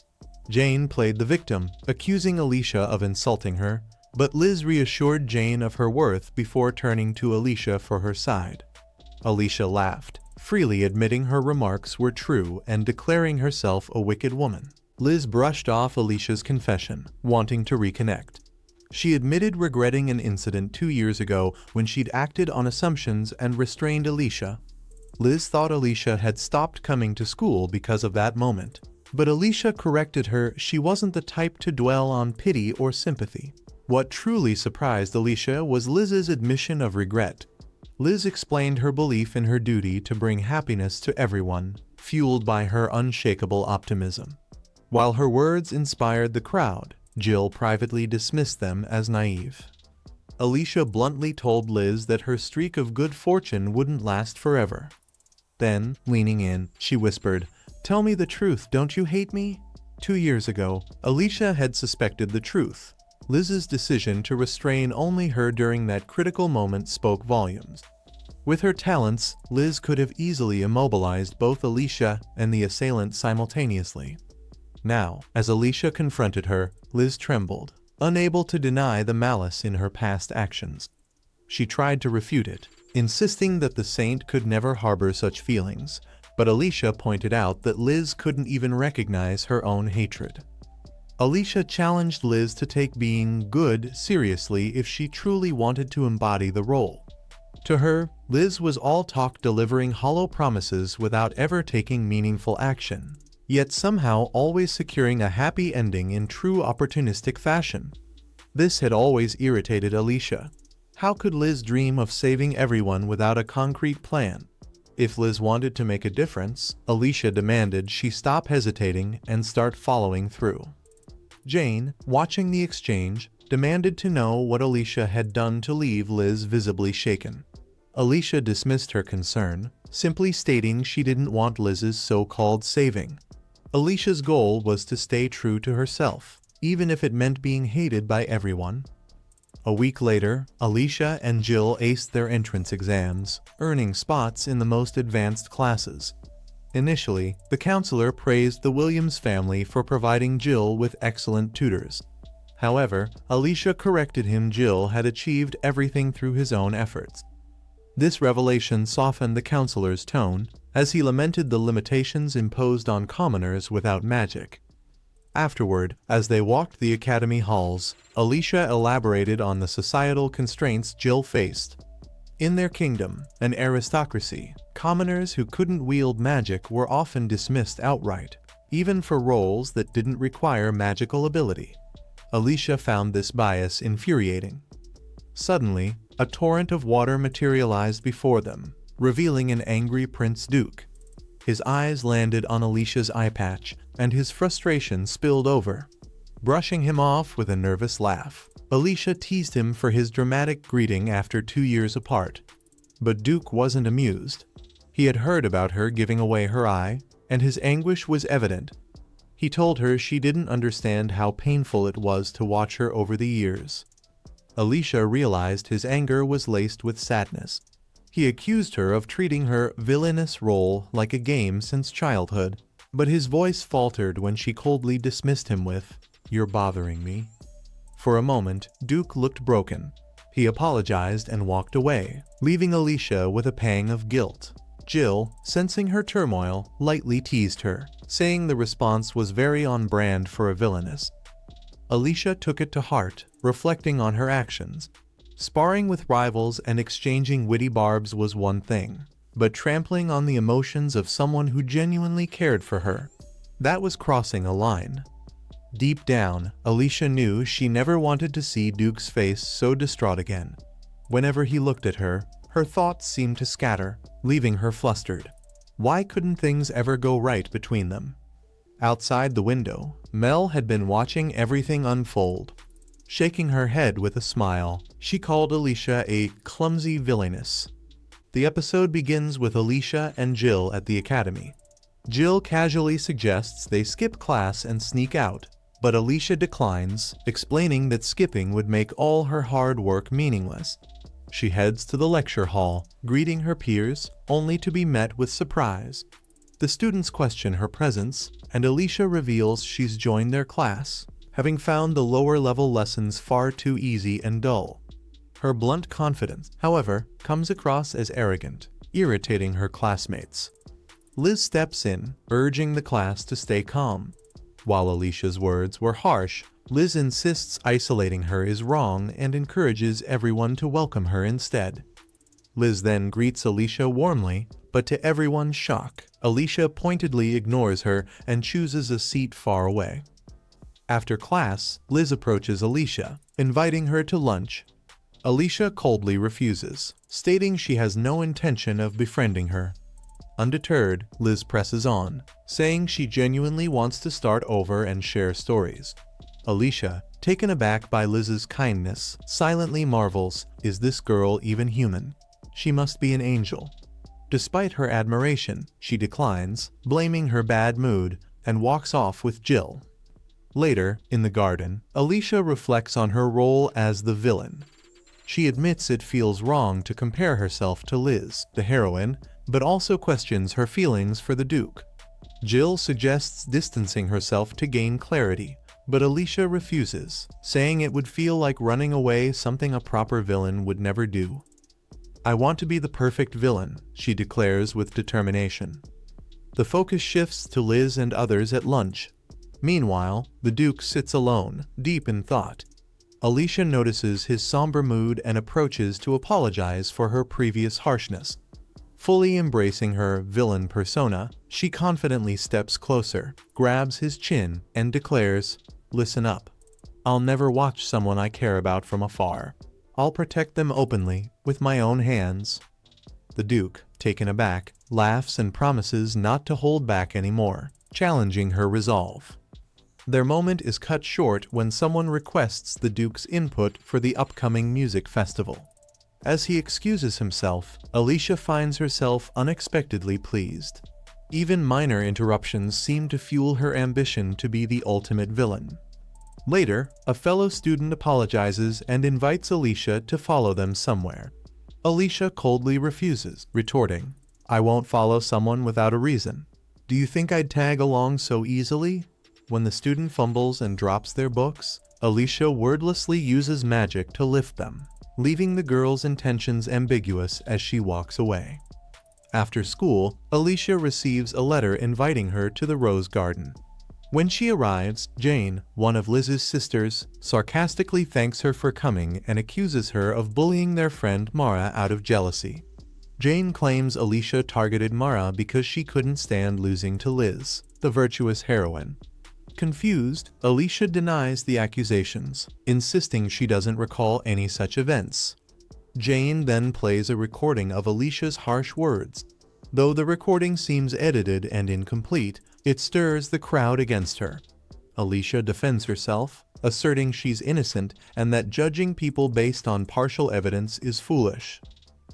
Jane played the victim, accusing Alicia of insulting her, but Liz reassured Jane of her worth before turning to Alicia for her side. Alicia laughed, freely admitting her remarks were true and declaring herself a wicked woman. Liz brushed off Alicia's confession, wanting to reconnect. She admitted regretting an incident 2 years ago when she'd acted on assumptions and restrained Alicia. Liz thought Alicia had stopped coming to school because of that moment, but Alicia corrected her she wasn't the type to dwell on pity or sympathy. What truly surprised Alicia was Liz's admission of regret. Liz explained her belief in her duty to bring happiness to everyone, fueled by her unshakable optimism. While her words inspired the crowd, Jill privately dismissed them as naive. Alicia bluntly told Liz that her streak of good fortune wouldn't last forever. Then, leaning in, she whispered, "Tell me the truth, don't you hate me?" 2 years ago, Alicia had suspected the truth. Liz's decision to restrain only her during that critical moment spoke volumes. With her talents, Liz could have easily immobilized both Alicia and the assailant simultaneously. Now, as Alicia confronted her, Liz trembled, unable to deny the malice in her past actions. She tried to refute it, insisting that the saint could never harbor such feelings, but Alicia pointed out that Liz couldn't even recognize her own hatred. Alicia challenged Liz to take being good seriously if she truly wanted to embody the role. To her, Liz was all talk, delivering hollow promises without ever taking meaningful action, yet somehow always securing a happy ending in true opportunistic fashion. This had always irritated Alicia. How could Liz dream of saving everyone without a concrete plan? If Liz wanted to make a difference, Alicia demanded she stop hesitating and start following through. Jane, watching the exchange, demanded to know what Alicia had done to leave Liz visibly shaken. Alicia dismissed her concern, simply stating she didn't want Liz's so-called saving. Alicia's goal was to stay true to herself, even if it meant being hated by everyone. A week later, Alicia and Jill aced their entrance exams, earning spots in the most advanced classes. Initially, the counselor praised the Williams family for providing Jill with excellent tutors. However, Alicia corrected him. Jill had achieved everything through his own efforts. This revelation softened the counselor's tone, as he lamented the limitations imposed on commoners without magic. Afterward, as they walked the academy halls, Alicia elaborated on the societal constraints Jill faced. In their kingdom, an aristocracy, commoners who couldn't wield magic were often dismissed outright, even for roles that didn't require magical ability. Alicia found this bias infuriating. Suddenly, a torrent of water materialized before them, revealing an angry Prince Duke. His eyes landed on Alicia's eye patch, and his frustration spilled over. Brushing him off with a nervous laugh, Alicia teased him for his dramatic greeting after 2 years apart. But Duke wasn't amused. He had heard about her giving away her eye, and his anguish was evident. He told her she didn't understand how painful it was to watch her over the years. Alicia realized his anger was laced with sadness. He accused her of treating her villainous role like a game since childhood, but his voice faltered when she coldly dismissed him with, "You're bothering me." For a moment, Duke looked broken. He apologized and walked away, leaving Alicia with a pang of guilt. Jill, sensing her turmoil, lightly teased her, saying the response was very on brand for a villainess. Alicia took it to heart, reflecting on her actions. Sparring with rivals and exchanging witty barbs was one thing, but trampling on the emotions of someone who genuinely cared for her, that was crossing a line. Deep down, Alicia knew she never wanted to see Duke's face so distraught again. Whenever he looked at her, her thoughts seemed to scatter, leaving her flustered. Why couldn't things ever go right between them? Outside the window, Mel had been watching everything unfold. Shaking her head with a smile, she called Alicia a clumsy villainess. The episode begins with Alicia and Jill at the academy. Jill casually suggests they skip class and sneak out, but Alicia declines, explaining that skipping would make all her hard work meaningless. She heads to the lecture hall, greeting her peers, only to be met with surprise. The students question her presence, and Alicia reveals she's joined their class, having found the lower-level lessons far too easy and dull. Her blunt confidence, however, comes across as arrogant, irritating her classmates. Liz steps in, urging the class to stay calm. While Alicia's words were harsh, Liz insists isolating her is wrong and encourages everyone to welcome her instead. Liz then greets Alicia warmly, but to everyone's shock, Alicia pointedly ignores her and chooses a seat far away. After class, Liz approaches Alicia, inviting her to lunch. Alicia coldly refuses, stating she has no intention of befriending her. Undeterred, Liz presses on, saying she genuinely wants to start over and share stories. Alicia, taken aback by Liz's kindness, silently marvels, is this girl even human? She must be an angel. Despite her admiration, she declines, blaming her bad mood, and walks off with Jill. Later, in the garden, Alicia reflects on her role as the villain. She admits it feels wrong to compare herself to Liz, the heroine, but also questions her feelings for the Duke. Jill suggests distancing herself to gain clarity, but Alicia refuses, saying it would feel like running away, something a proper villain would never do. "I want to be the perfect villain," she declares with determination. The focus shifts to Liz and others at lunch. Meanwhile, the Duke sits alone, deep in thought. Alicia notices his somber mood and approaches to apologize for her previous harshness. Fully embracing her villain persona, she confidently steps closer, grabs his chin, and declares, "Listen up. I'll never watch someone I care about from afar. I'll protect them openly, with my own hands." The Duke, taken aback, laughs and promises not to hold back anymore, challenging her resolve. Their moment is cut short when someone requests the Duke's input for the upcoming music festival. As he excuses himself, Alicia finds herself unexpectedly pleased. Even minor interruptions seem to fuel her ambition to be the ultimate villain. Later, a fellow student apologizes and invites Alicia to follow them somewhere. Alicia coldly refuses, retorting, "I won't follow someone without a reason. Do you think I'd tag along so easily?" When the student fumbles and drops their books, Alicia wordlessly uses magic to lift them, leaving the girl's intentions ambiguous as she walks away. After school, Alicia receives a letter inviting her to the Rose Garden. When she arrives, Jane, one of Liz's sisters, sarcastically thanks her for coming and accuses her of bullying their friend Mara out of jealousy. Jane claims Alicia targeted Mara because she couldn't stand losing to Liz, the virtuous heroine. Confused, Alicia denies the accusations, insisting she doesn't recall any such events. Jane then plays a recording of Alicia's harsh words. Though the recording seems edited and incomplete, it stirs the crowd against her. Alicia defends herself, asserting she's innocent and that judging people based on partial evidence is foolish.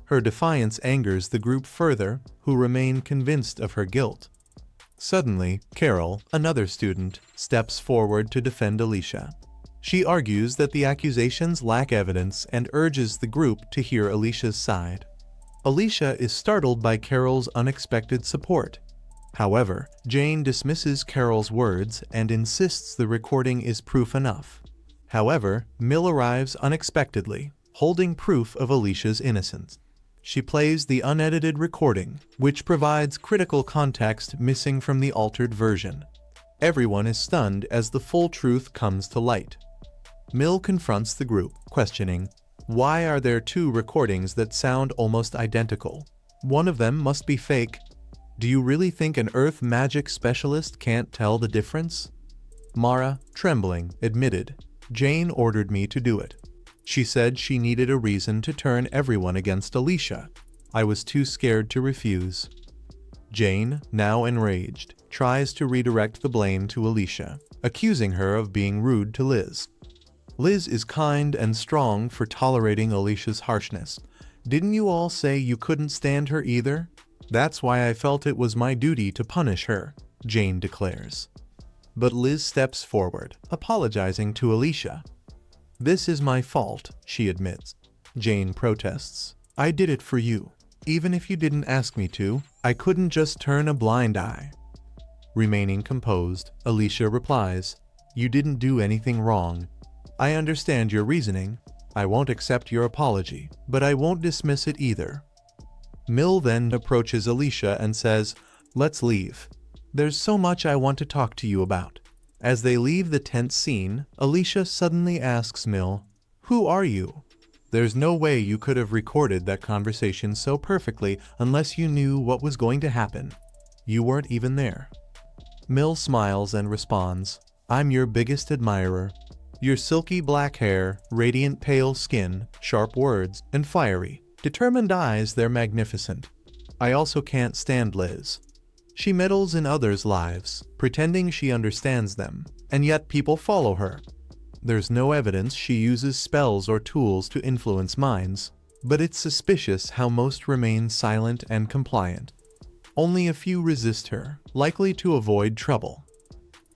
Her defiance angers the group further, who remain convinced of her guilt. Suddenly, Carol, another student, steps forward to defend Alicia. She argues that the accusations lack evidence and urges the group to hear Alicia's side. Alicia is startled by Carol's unexpected support. However, Jane dismisses Carol's words and insists the recording is proof enough. However, Mill arrives unexpectedly, holding proof of Alicia's innocence. She plays the unedited recording, which provides critical context missing from the altered version. Everyone is stunned as the full truth comes to light. Mill confronts the group, questioning, "Why are there two recordings that sound almost identical? One of them must be fake. Do you really think an earth magic specialist can't tell the difference?" Mara, trembling, admitted, "Jane ordered me to do it. She said she needed a reason to turn everyone against Alicia. I was too scared to refuse." Jane, now enraged, tries to redirect the blame to Alicia, accusing her of being rude to Liz. Liz is kind and strong for tolerating Alicia's harshness. "Didn't you all say you couldn't stand her either? That's why I felt it was my duty to punish her," Jane declares. But Liz steps forward, apologizing to Alicia. "This is my fault," she admits. Jane protests. "I did it for you. Even if you didn't ask me to, I couldn't just turn a blind eye." Remaining composed, Alicia replies, "You didn't do anything wrong. I understand your reasoning. I won't accept your apology, but I won't dismiss it either." Mill then approaches Alicia and says, "Let's leave. There's so much I want to talk to you about." As they leave the tense scene, Alicia suddenly asks Mill, "Who are you? There's no way you could have recorded that conversation so perfectly unless you knew what was going to happen. You weren't even there." Mill smiles and responds, "I'm your biggest admirer. Your silky black hair, radiant pale skin, sharp words, and fiery, determined eyes, they're magnificent. I also can't stand Liz. She meddles in others' lives, pretending she understands them, and yet people follow her. There's no evidence she uses spells or tools to influence minds, but it's suspicious how most remain silent and compliant. Only a few resist her, likely to avoid trouble.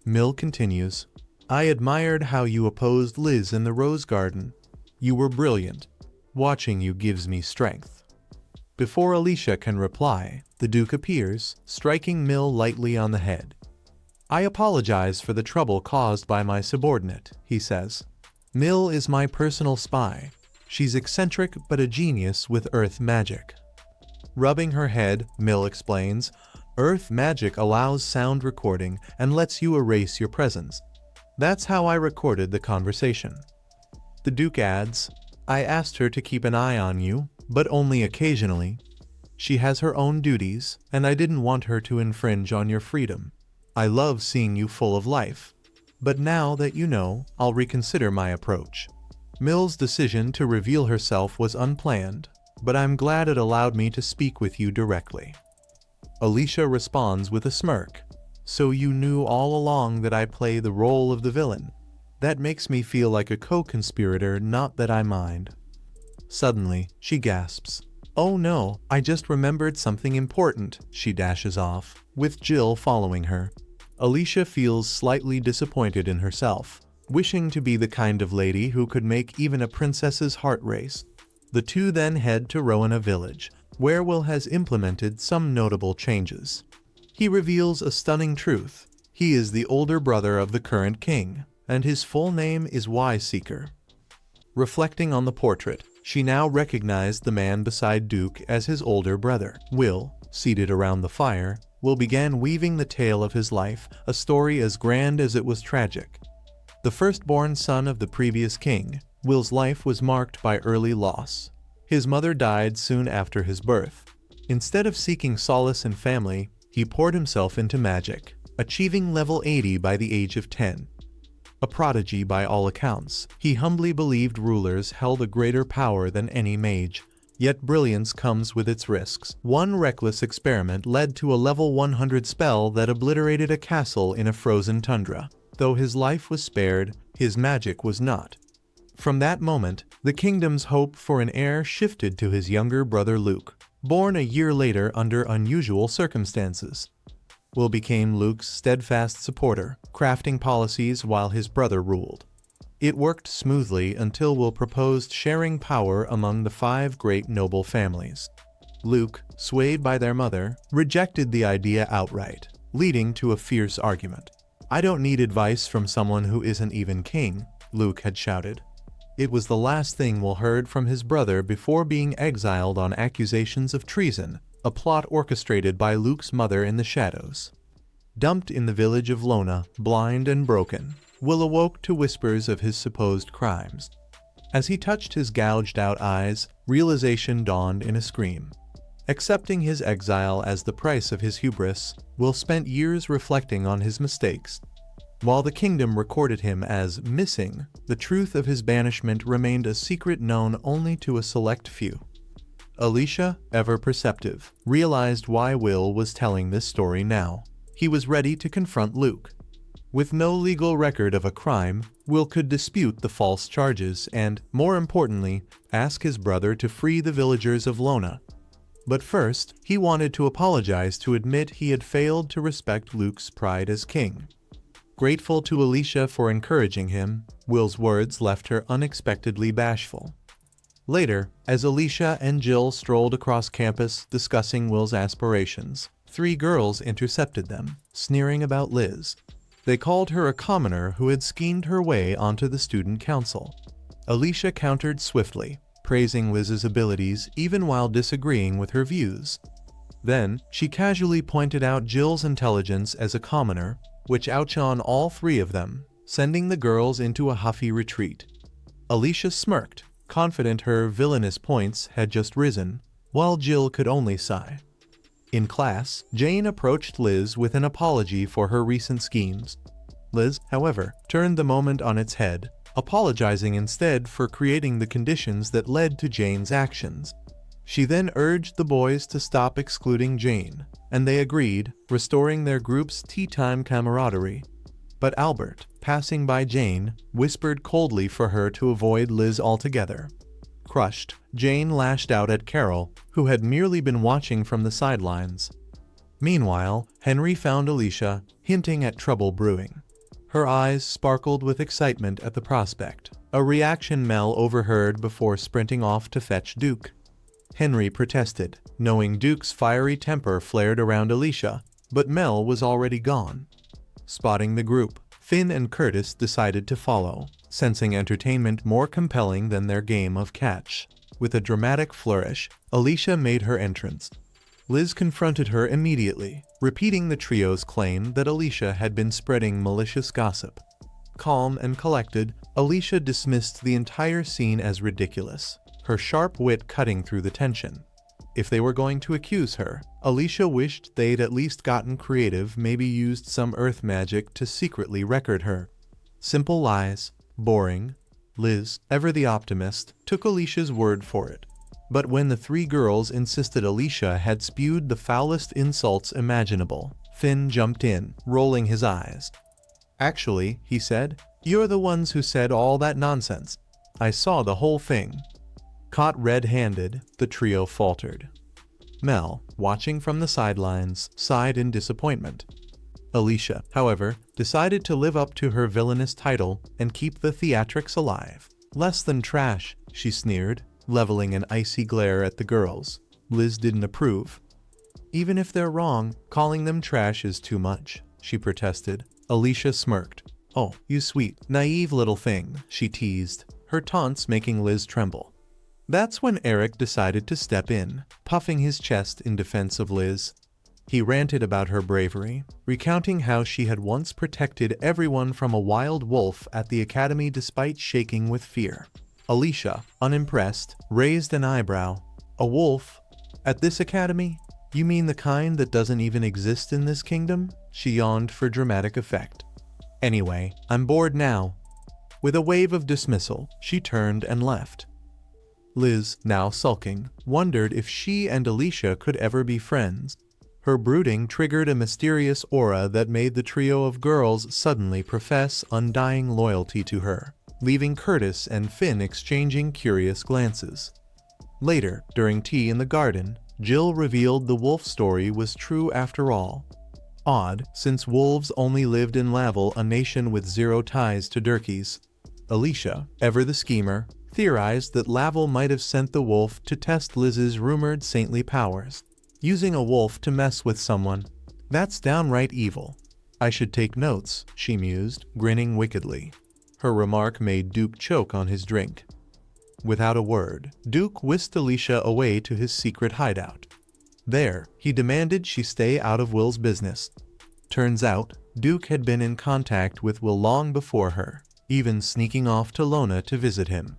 Mill continues, I admired how you opposed Liz in the Rose Garden. You were brilliant. Watching you gives me strength. Before Alicia can reply, the Duke appears, striking Mill lightly on the head. I apologize for the trouble caused by my subordinate, he says. Mill is my personal spy. She's eccentric but a genius with earth magic. Rubbing her head, Mill explains, Earth magic allows sound recording and lets you erase your presence. That's how I recorded the conversation. The Duke adds, I asked her to keep an eye on you, but only occasionally. She has her own duties, and I didn't want her to infringe on your freedom. I love seeing you full of life. But now that you know, I'll reconsider my approach. Mill's decision to reveal herself was unplanned, but I'm glad it allowed me to speak with you directly. Alicia responds with a smirk. So you knew all along that I play the role of the villain. That makes me feel like a co-conspirator, not that I mind. Suddenly, she gasps. Oh no, I just remembered something important, she dashes off, with Jill following her. Alicia feels slightly disappointed in herself, wishing to be the kind of lady who could make even a princess's heart race. The two then head to Rowena Village, where Will has implemented some notable changes. He reveals a stunning truth. He is the older brother of the current king, and his full name is Y-Seeker. Reflecting on the portrait, she now recognized the man beside Duke as his older brother. Will, seated around the fire, Will began weaving the tale of his life, a story as grand as it was tragic. The firstborn son of the previous king, Will's life was marked by early loss. His mother died soon after his birth. Instead of seeking solace in family, he poured himself into magic, achieving level 80 by the age of 10. A prodigy by all accounts, he humbly believed rulers held a greater power than any mage. Yet brilliance comes with its risks. One reckless experiment led to a level 100 spell that obliterated a castle in a frozen tundra. Though his life was spared, his magic was not. From that moment, the kingdom's hope for an heir shifted to his younger brother Luke, born a year later under unusual circumstances. Will became Luke's steadfast supporter, crafting policies while his brother ruled. It worked smoothly until Will proposed sharing power among the 5 great noble families. Luke, swayed by their mother, rejected the idea outright, leading to a fierce argument. I don't need advice from someone who isn't even king, Luke had shouted. It was the last thing Will heard from his brother before being exiled on accusations of treason, a plot orchestrated by Luke's mother in the shadows. Dumped in the village of Lona, blind and broken, Will awoke to whispers of his supposed crimes. As he touched his gouged-out eyes, realization dawned in a scream. Accepting his exile as the price of his hubris, Will spent years reflecting on his mistakes. While the kingdom recorded him as missing, the truth of his banishment remained a secret known only to a select few. Alicia, ever perceptive, realized why Will was telling this story now. He was ready to confront Luke. With no legal record of a crime, Will could dispute the false charges and, more importantly, ask his brother to free the villagers of Lona. But first, he wanted to apologize to admit he had failed to respect Luke's pride as king. Grateful to Alicia for encouraging him, Will's words left her unexpectedly bashful. Later, as Alicia and Jill strolled across campus discussing Will's aspirations, 3 girls intercepted them, sneering about Liz. They called her a commoner who had schemed her way onto the student council. Alicia countered swiftly, praising Liz's abilities even while disagreeing with her views. Then, she casually pointed out Jill's intelligence as a commoner, which outshone all 3 of them, sending the girls into a huffy retreat. Alicia smirked, confident her villainous points had just risen, while Jill could only sigh. In class, Jane approached Liz with an apology for her recent schemes. Liz, however, turned the moment on its head, apologizing instead for creating the conditions that led to Jane's actions. She then urged the boys to stop excluding Jane, and they agreed, restoring their group's tea-time camaraderie. But Albert, passing by Jane, whispered coldly for her to avoid Liz altogether. Crushed, Jane lashed out at Carol, who had merely been watching from the sidelines. Meanwhile, Henry found Alicia, hinting at trouble brewing. Her eyes sparkled with excitement at the prospect, a reaction Mel overheard before sprinting off to fetch Duke. Henry protested, knowing Duke's fiery temper flared around Alicia, but Mel was already gone. Spotting the group, Finn and Curtis decided to follow, sensing entertainment more compelling than their game of catch. With a dramatic flourish, Alicia made her entrance. Liz confronted her immediately, repeating the trio's claim that Alicia had been spreading malicious gossip. Calm and collected, Alicia dismissed the entire scene as ridiculous, her sharp wit cutting through the tension. If they were going to accuse her, Alicia wished they'd at least gotten creative, maybe used some earth magic to secretly record her. Simple lies, boring. Liz, ever the optimist, took Alicia's word for it. But when the three girls insisted Alicia had spewed the foulest insults imaginable, Finn jumped in, rolling his eyes. "Actually," he said, "you're the ones who said all that nonsense. I saw the whole thing." Caught red-handed, the trio faltered. Mel, watching from the sidelines, sighed in disappointment. Alicia, however, decided to live up to her villainous title and keep the theatrics alive. "Less than trash," she sneered, leveling an icy glare at the girls. Liz didn't approve. "Even if they're wrong, calling them trash is too much," she protested. Alicia smirked. "Oh, you sweet, naive little thing," she teased, her taunts making Liz tremble. That's when Eric decided to step in, puffing his chest in defense of Liz. He ranted about her bravery, recounting how she had once protected everyone from a wild wolf at the academy despite shaking with fear. Alicia, unimpressed, raised an eyebrow. "A wolf? At this academy? You mean the kind that doesn't even exist in this kingdom?" She yawned for dramatic effect. "Anyway, I'm bored now." With a wave of dismissal, she turned and left. Liz, now sulking, wondered if she and Alicia could ever be friends. Her brooding triggered a mysterious aura that made the trio of girls suddenly profess undying loyalty to her, leaving Curtis and Finn exchanging curious glances. Later, during tea in the garden, Jill revealed the wolf story was true after all. Odd, since wolves only lived in Laval, a nation with zero ties to Durkees. Alicia, ever the schemer, theorized that Laval might have sent the wolf to test Liz's rumored saintly powers. Using a wolf to mess with someone, that's downright evil. "I should take notes," she mused, grinning wickedly. Her remark made Duke choke on his drink. Without a word, Duke whisked Alicia away to his secret hideout. There, he demanded she stay out of Will's business. Turns out, Duke had been in contact with Will long before her, even sneaking off to Lona to visit him.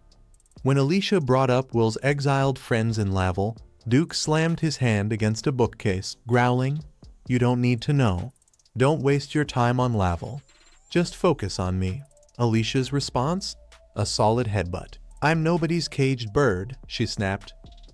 When Alicia brought up Will's exiled friends in Laval, Duke slammed his hand against a bookcase, growling, "You don't need to know. Don't waste your time on Laval. Just focus on me." Alicia's response? A solid headbutt. "I'm nobody's caged bird," she snapped.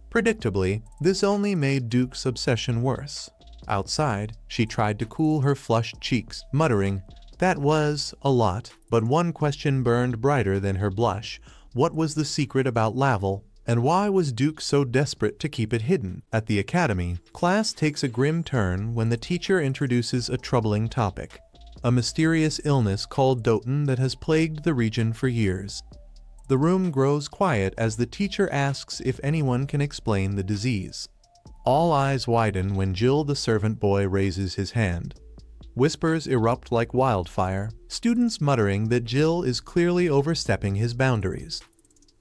Predictably, this only made Duke's obsession worse. Outside, she tried to cool her flushed cheeks, muttering, "That was a lot," but one question burned brighter than her blush. What was the secret about Laval, and why was Duke so desperate to keep it hidden? At the academy, class takes a grim turn when the teacher introduces a troubling topic, a mysterious illness called Doton that has plagued the region for years. The room grows quiet as the teacher asks if anyone can explain the disease. All eyes widen when Jill the servant boy raises his hand. Whispers erupt like wildfire, students muttering that Jill is clearly overstepping his boundaries.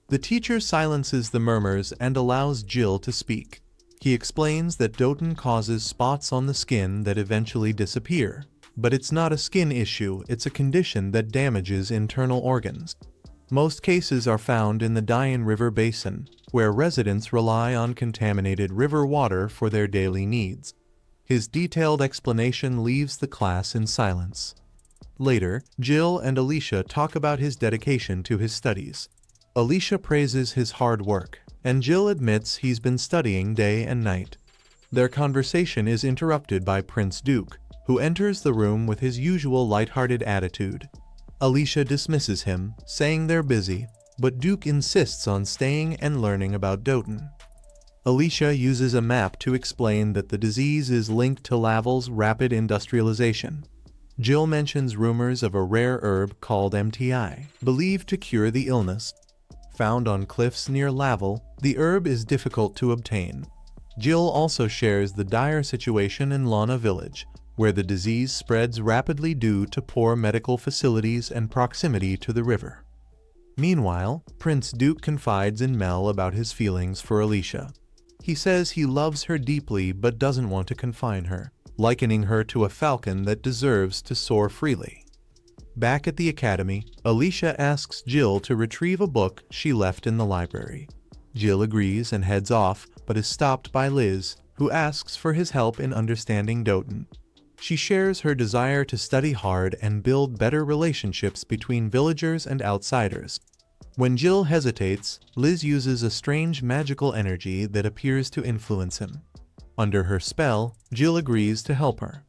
The teacher silences the murmurs and allows Jill to speak. He explains that Doton causes spots on the skin that eventually disappear. But it's not a skin issue, it's a condition that damages internal organs. Most cases are found in the Dian River Basin, where residents rely on contaminated river water for their daily needs. His detailed explanation leaves the class in silence. Later, Jill and Alicia talk about his dedication to his studies. Alicia praises his hard work, and Jill admits he's been studying day and night. Their conversation is interrupted by Prince Duke, who enters the room with his usual lighthearted attitude. Alicia dismisses him, saying they're busy, but Duke insists on staying and learning about Doten. Alicia uses a map to explain that the disease is linked to Laval's rapid industrialization. Jill mentions rumors of a rare herb called MTI, believed to cure the illness. Found on cliffs near Laval, the herb is difficult to obtain. Jill also shares the dire situation in Lana Village, where the disease spreads rapidly due to poor medical facilities and proximity to the river. Meanwhile, Prince Duke confides in Mel about his feelings for Alicia. He says he loves her deeply but doesn't want to confine her, likening her to a falcon that deserves to soar freely. Back at the academy, Alicia asks Jill to retrieve a book she left in the library. Jill agrees and heads off, but is stopped by Liz, who asks for his help in understanding Doten. She shares her desire to study hard and build better relationships between villagers and outsiders. When Jill hesitates, Liz uses a strange magical energy that appears to influence him. Under her spell, Jill agrees to help her.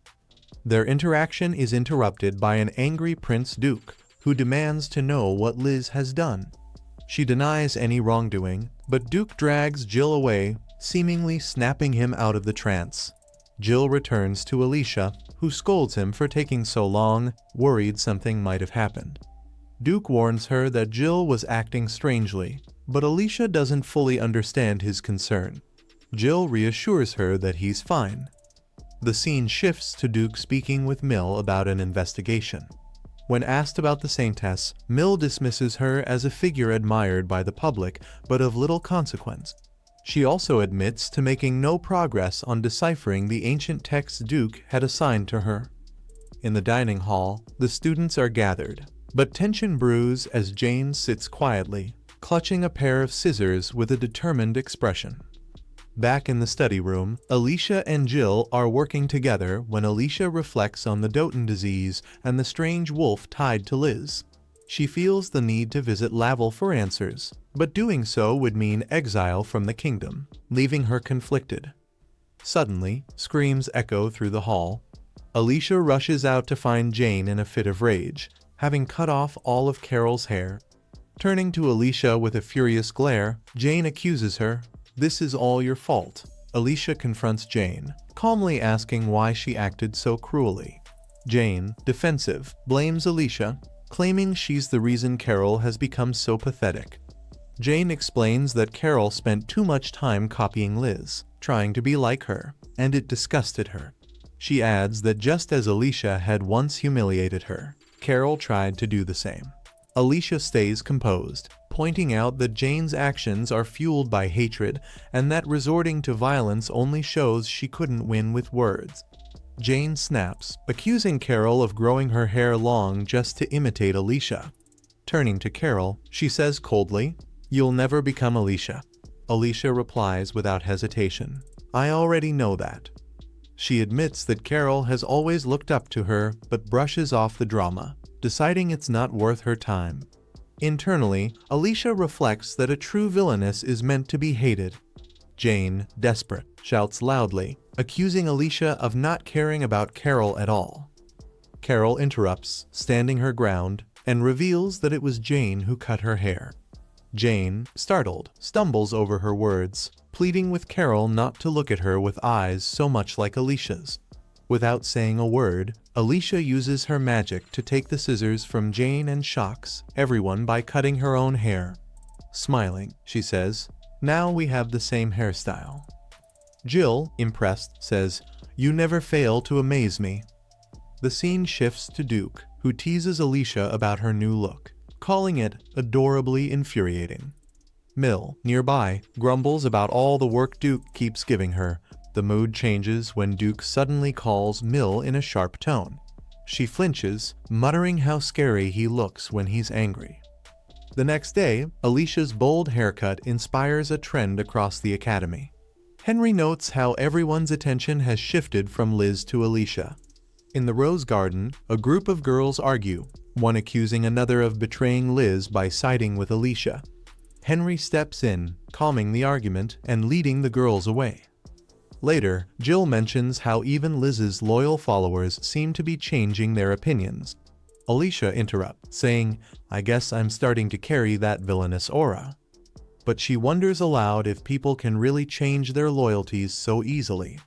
Their interaction is interrupted by an angry Prince Duke, who demands to know what Liz has done. She denies any wrongdoing, but Duke drags Jill away, seemingly snapping him out of the trance. Jill returns to Alicia, who scolds him for taking so long, worried something might have happened. Duke warns her that Jill was acting strangely, but Alicia doesn't fully understand his concern. Jill reassures her that he's fine. The scene shifts to Duke speaking with Mill about an investigation. When asked about the Saintess, Mill dismisses her as a figure admired by the public, but of little consequence. She also admits to making no progress on deciphering the ancient texts Duke had assigned to her. In the dining hall, the students are gathered, but tension brews as Jane sits quietly, clutching a pair of scissors with a determined expression. Back in the study room, Alicia and Jill are working together when Alicia reflects on the Doten disease and the strange wolf tied to Liz. She feels the need to visit Laval for answers, but doing so would mean exile from the kingdom, leaving her conflicted. Suddenly, screams echo through the hall. Alicia rushes out to find Jane in a fit of rage, having cut off all of Carol's hair. Turning to Alicia with a furious glare, Jane accuses her. "This is all your fault." Alicia confronts Jane, calmly asking why she acted so cruelly. Jane, defensive, blames Alicia, claiming she's the reason Carol has become so pathetic. Jane explains that Carol spent too much time copying Liz, trying to be like her, and it disgusted her. She adds that just as Alicia had once humiliated her, Carol tried to do the same. Alicia stays composed, pointing out that Jane's actions are fueled by hatred and that resorting to violence only shows she couldn't win with words. Jane snaps, accusing Carol of growing her hair long just to imitate Alicia. Turning to Carol, she says coldly, "You'll never become Alicia." Alicia replies without hesitation, "I already know that." She admits that Carol has always looked up to her but brushes off the drama, deciding it's not worth her time. Internally, Alicia reflects that a true villainess is meant to be hated. Jane, desperate, shouts loudly, accusing Alicia of not caring about Carol at all. Carol interrupts, standing her ground, and reveals that it was Jane who cut her hair. Jane, startled, stumbles over her words, pleading with Carol not to look at her with eyes so much like Alicia's. Without saying a word, Alicia uses her magic to take the scissors from Jane and shocks everyone by cutting her own hair. Smiling, she says, "Now we have the same hairstyle." Jill, impressed, says, "You never fail to amaze me." The scene shifts to Duke, who teases Alicia about her new look, calling it adorably infuriating. Mill, nearby, grumbles about all the work Duke keeps giving her. The mood changes when Duke suddenly calls Mill in a sharp tone. She flinches, muttering how scary he looks when he's angry. The next day, Alicia's bold haircut inspires a trend across the academy. Henry notes how everyone's attention has shifted from Liz to Alicia. In the Rose Garden, a group of girls argue, one accusing another of betraying Liz by siding with Alicia. Henry steps in, calming the argument and leading the girls away. Later, Jill mentions how even Liz's loyal followers seem to be changing their opinions. Alicia interrupts, saying, "I guess I'm starting to carry that villainous aura." But she wonders aloud if people can really change their loyalties so easily.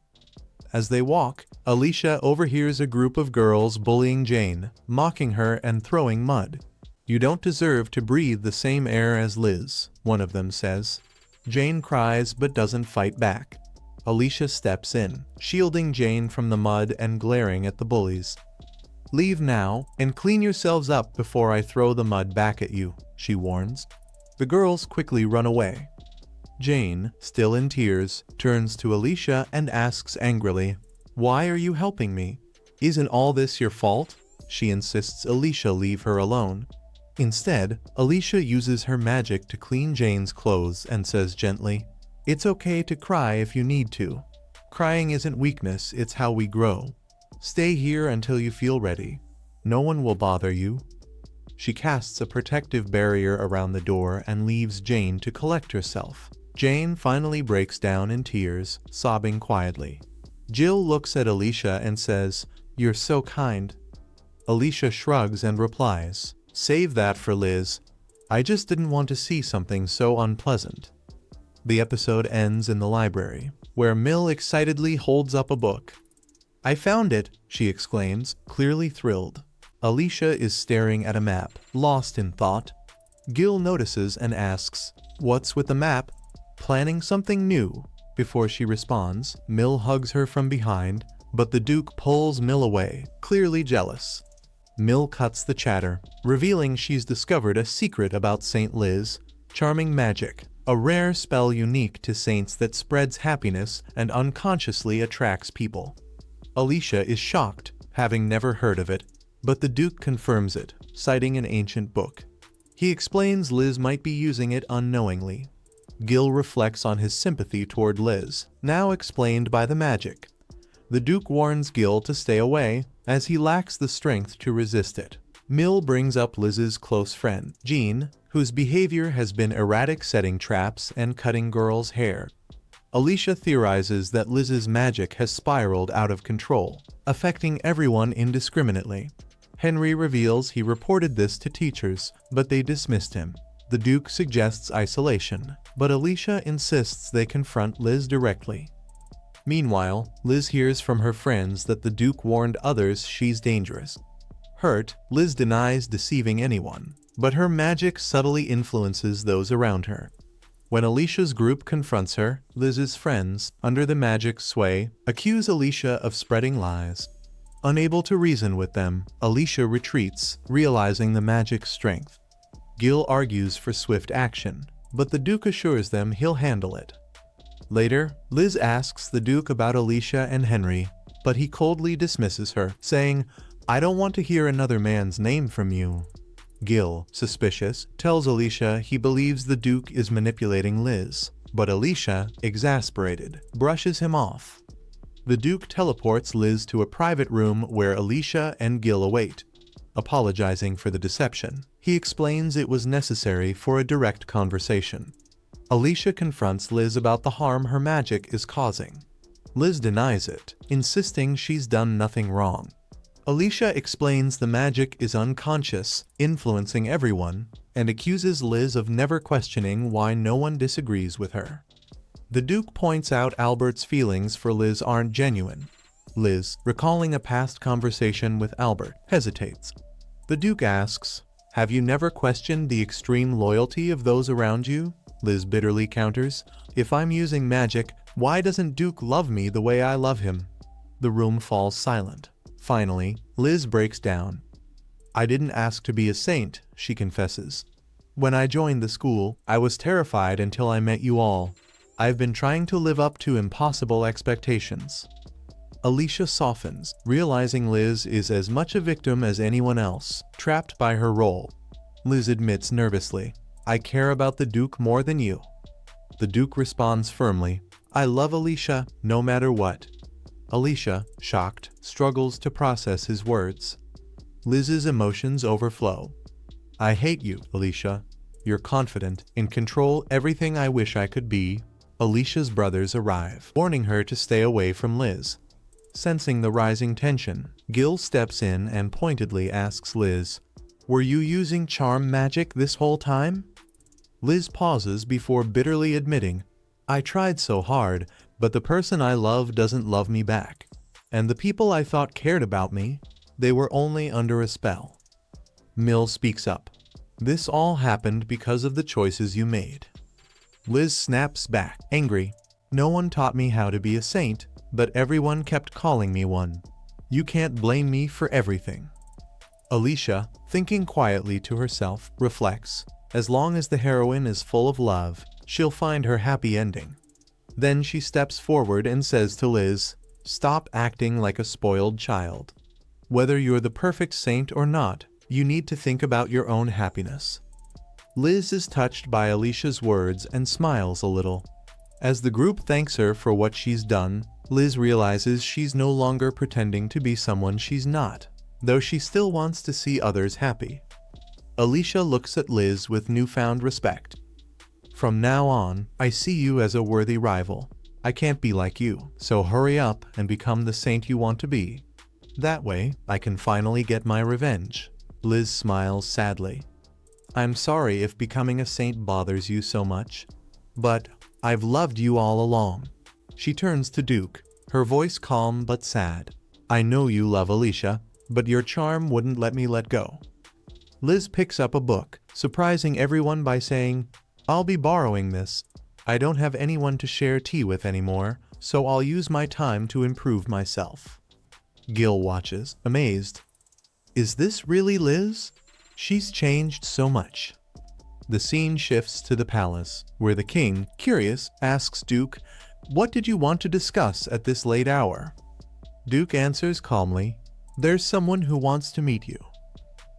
As they walk, Alicia overhears a group of girls bullying Jane, mocking her and throwing mud. "You don't deserve to breathe the same air as Liz," one of them says. Jane cries but doesn't fight back. Alicia steps in, shielding Jane from the mud and glaring at the bullies. "Leave now, and clean yourselves up before I throw the mud back at you," she warns. The girls quickly run away. Jane, still in tears, turns to Alicia and asks angrily, "Why are you helping me? Isn't all this your fault?" She insists Alicia leave her alone. Instead, Alicia uses her magic to clean Jane's clothes and says gently, "It's okay to cry if you need to. Crying isn't weakness, it's how we grow. Stay here until you feel ready. No one will bother you." She casts a protective barrier around the door and leaves Jane to collect herself. Jane finally breaks down in tears, sobbing quietly. Jill looks at Alicia and says, "You're so kind." Alicia shrugs and replies, "Save that for Liz. I just didn't want to see something so unpleasant." The episode ends in the library, where Mill excitedly holds up a book. "I found it," she exclaims, clearly thrilled. Alicia is staring at a map, lost in thought. Gil notices and asks, "What's with the map? Planning something new?" Before she responds, Mill hugs her from behind, but the Duke pulls Mill away, clearly jealous. Mill cuts the chatter, revealing she's discovered a secret about St. Liz, charming magic, a rare spell unique to saints that spreads happiness and unconsciously attracts people. Alicia is shocked, having never heard of it, but the Duke confirms it, citing an ancient book. He explains Liz might be using it unknowingly. Gil reflects on his sympathy toward Liz, now explained by the magic. The Duke warns Gil to stay away, as he lacks the strength to resist it. Mill brings up Liz's close friend, Jean, whose behavior has been erratic, setting traps and cutting girls' hair. Alicia theorizes that Liz's magic has spiraled out of control, affecting everyone indiscriminately. Henry reveals he reported this to teachers, but they dismissed him. The Duke suggests isolation, but Alicia insists they confront Liz directly. Meanwhile, Liz hears from her friends that the Duke warned others she's dangerous. Hurt, Liz denies deceiving anyone, but her magic subtly influences those around her. When Alicia's group confronts her, Liz's friends, under the magic's sway, accuse Alicia of spreading lies. Unable to reason with them, Alicia retreats, realizing the magic's strength. Gil argues for swift action, but the Duke assures them he'll handle it. Later, Liz asks the Duke about Alicia and Henry, but he coldly dismisses her, saying, "I don't want to hear another man's name from you." Gil, suspicious, tells Alicia he believes the Duke is manipulating Liz, but Alicia, exasperated, brushes him off. The Duke teleports Liz to a private room where Alicia and Gil await. Apologizing for the deception, he explains it was necessary for a direct conversation. Alicia confronts Liz about the harm her magic is causing. Liz denies it, insisting she's done nothing wrong. Alicia explains the magic is unconscious, influencing everyone, and accuses Liz of never questioning why no one disagrees with her. The Duke points out Albert's feelings for Liz aren't genuine. Liz, recalling a past conversation with Albert, hesitates. The Duke asks, "Have you never questioned the extreme loyalty of those around you?" Liz bitterly counters, "If I'm using magic, why doesn't Duke love me the way I love him?" The room falls silent. Finally, Liz breaks down. "I didn't ask to be a saint," she confesses. "When I joined the school, I was terrified until I met you all. I've been trying to live up to impossible expectations." Alicia softens, realizing Liz is as much a victim as anyone else, trapped by her role. Liz admits nervously, "I care about the Duke more than you." The Duke responds firmly, "I love Alicia, no matter what." Alicia, shocked, struggles to process his words. Liz's emotions overflow. "I hate you, Alicia. You're confident, in control, everything I wish I could be. Alicia's brothers arrive, warning her to stay away from Liz. Sensing the rising tension, Gil steps in and pointedly asks Liz, "Were you using charm magic this whole time?" Liz pauses before bitterly admitting, "I tried so hard, but the person I love doesn't love me back. And the people I thought cared about me, they were only under a spell." Mill speaks up. "This all happened because of the choices you made." Liz snaps back, angry. "No one taught me how to be a saint, but everyone kept calling me one. You can't blame me for everything." Alicia, thinking quietly to herself, reflects, as long as the heroine is full of love, she'll find her happy ending. Then she steps forward and says to Liz, "Stop acting like a spoiled child. Whether you're the perfect saint or not, you need to think about your own happiness." Liz is touched by Alicia's words and smiles a little. As the group thanks her for what she's done, Liz realizes she's no longer pretending to be someone she's not, though she still wants to see others happy. Alicia looks at Liz with newfound respect. "From now on, I see you as a worthy rival. I can't be like you, so hurry up and become the saint you want to be. That way, I can finally get my revenge." Liz smiles sadly. "I'm sorry if becoming a saint bothers you so much, but I've loved you all along." She turns to Duke, her voice calm but sad. "I know you love Alicia, but your charm wouldn't let me let go." Liz picks up a book, surprising everyone by saying, "I'll be borrowing this. I don't have anyone to share tea with anymore, so I'll use my time to improve myself." Gil watches, amazed. Is this really Liz? She's changed so much. The scene shifts to the palace, where the king, curious, asks Duke, "What did you want to discuss at this late hour?" Duke answers calmly, "There's someone who wants to meet you."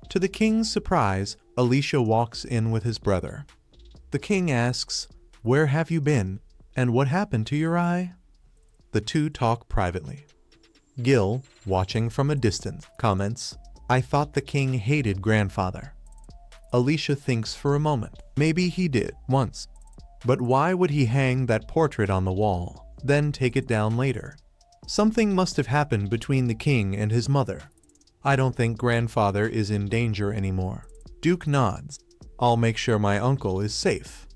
To the king's surprise, Alicia walks in with his brother. The king asks, "Where have you been, and what happened to your eye?" The two talk privately. Gil, watching from a distance, comments, "I thought the king hated grandfather." Alicia thinks for a moment. Maybe he did, once. But why would he hang that portrait on the wall, then take it down later? Something must have happened between the king and his mother. I don't think grandfather is in danger anymore. Duke nods. "I'll make sure my uncle is safe."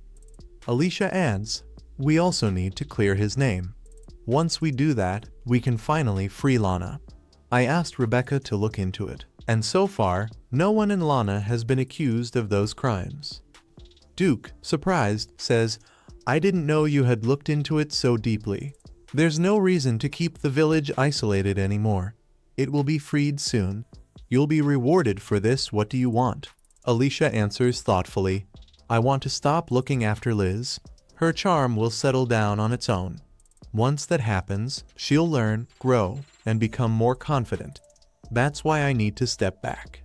Alicia adds, "We also need to clear his name. Once we do that, we can finally free Lana. I asked Rebecca to look into it, and so far, no one in Lana has been accused of those crimes." Duke, surprised, says, "I didn't know you had looked into it so deeply. There's no reason to keep the village isolated anymore. It will be freed soon. You'll be rewarded for this. What do you want?" Alicia answers thoughtfully, "I want to stop looking after Liz. Her charm will settle down on its own. Once that happens, she'll learn, grow, and become more confident. That's why I need to step back."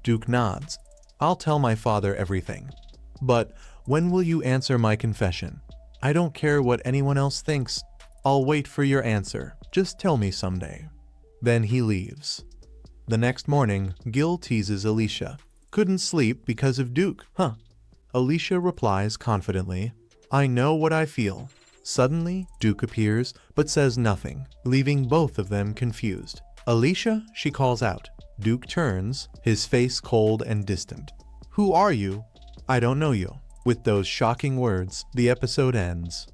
Duke nods. "I'll tell my father everything. But when will you answer my confession? I don't care what anyone else thinks. I'll wait for your answer. Just tell me someday." Then he leaves. The next morning, Gil teases Alicia. "Couldn't sleep because of Duke, huh?" Alicia replies confidently, "I know what I feel." Suddenly, Duke appears, but says nothing, leaving both of them confused. "Alicia?" she calls out. Duke turns, his face cold and distant. "Who are you?" "I don't know you." With those shocking words, the episode ends.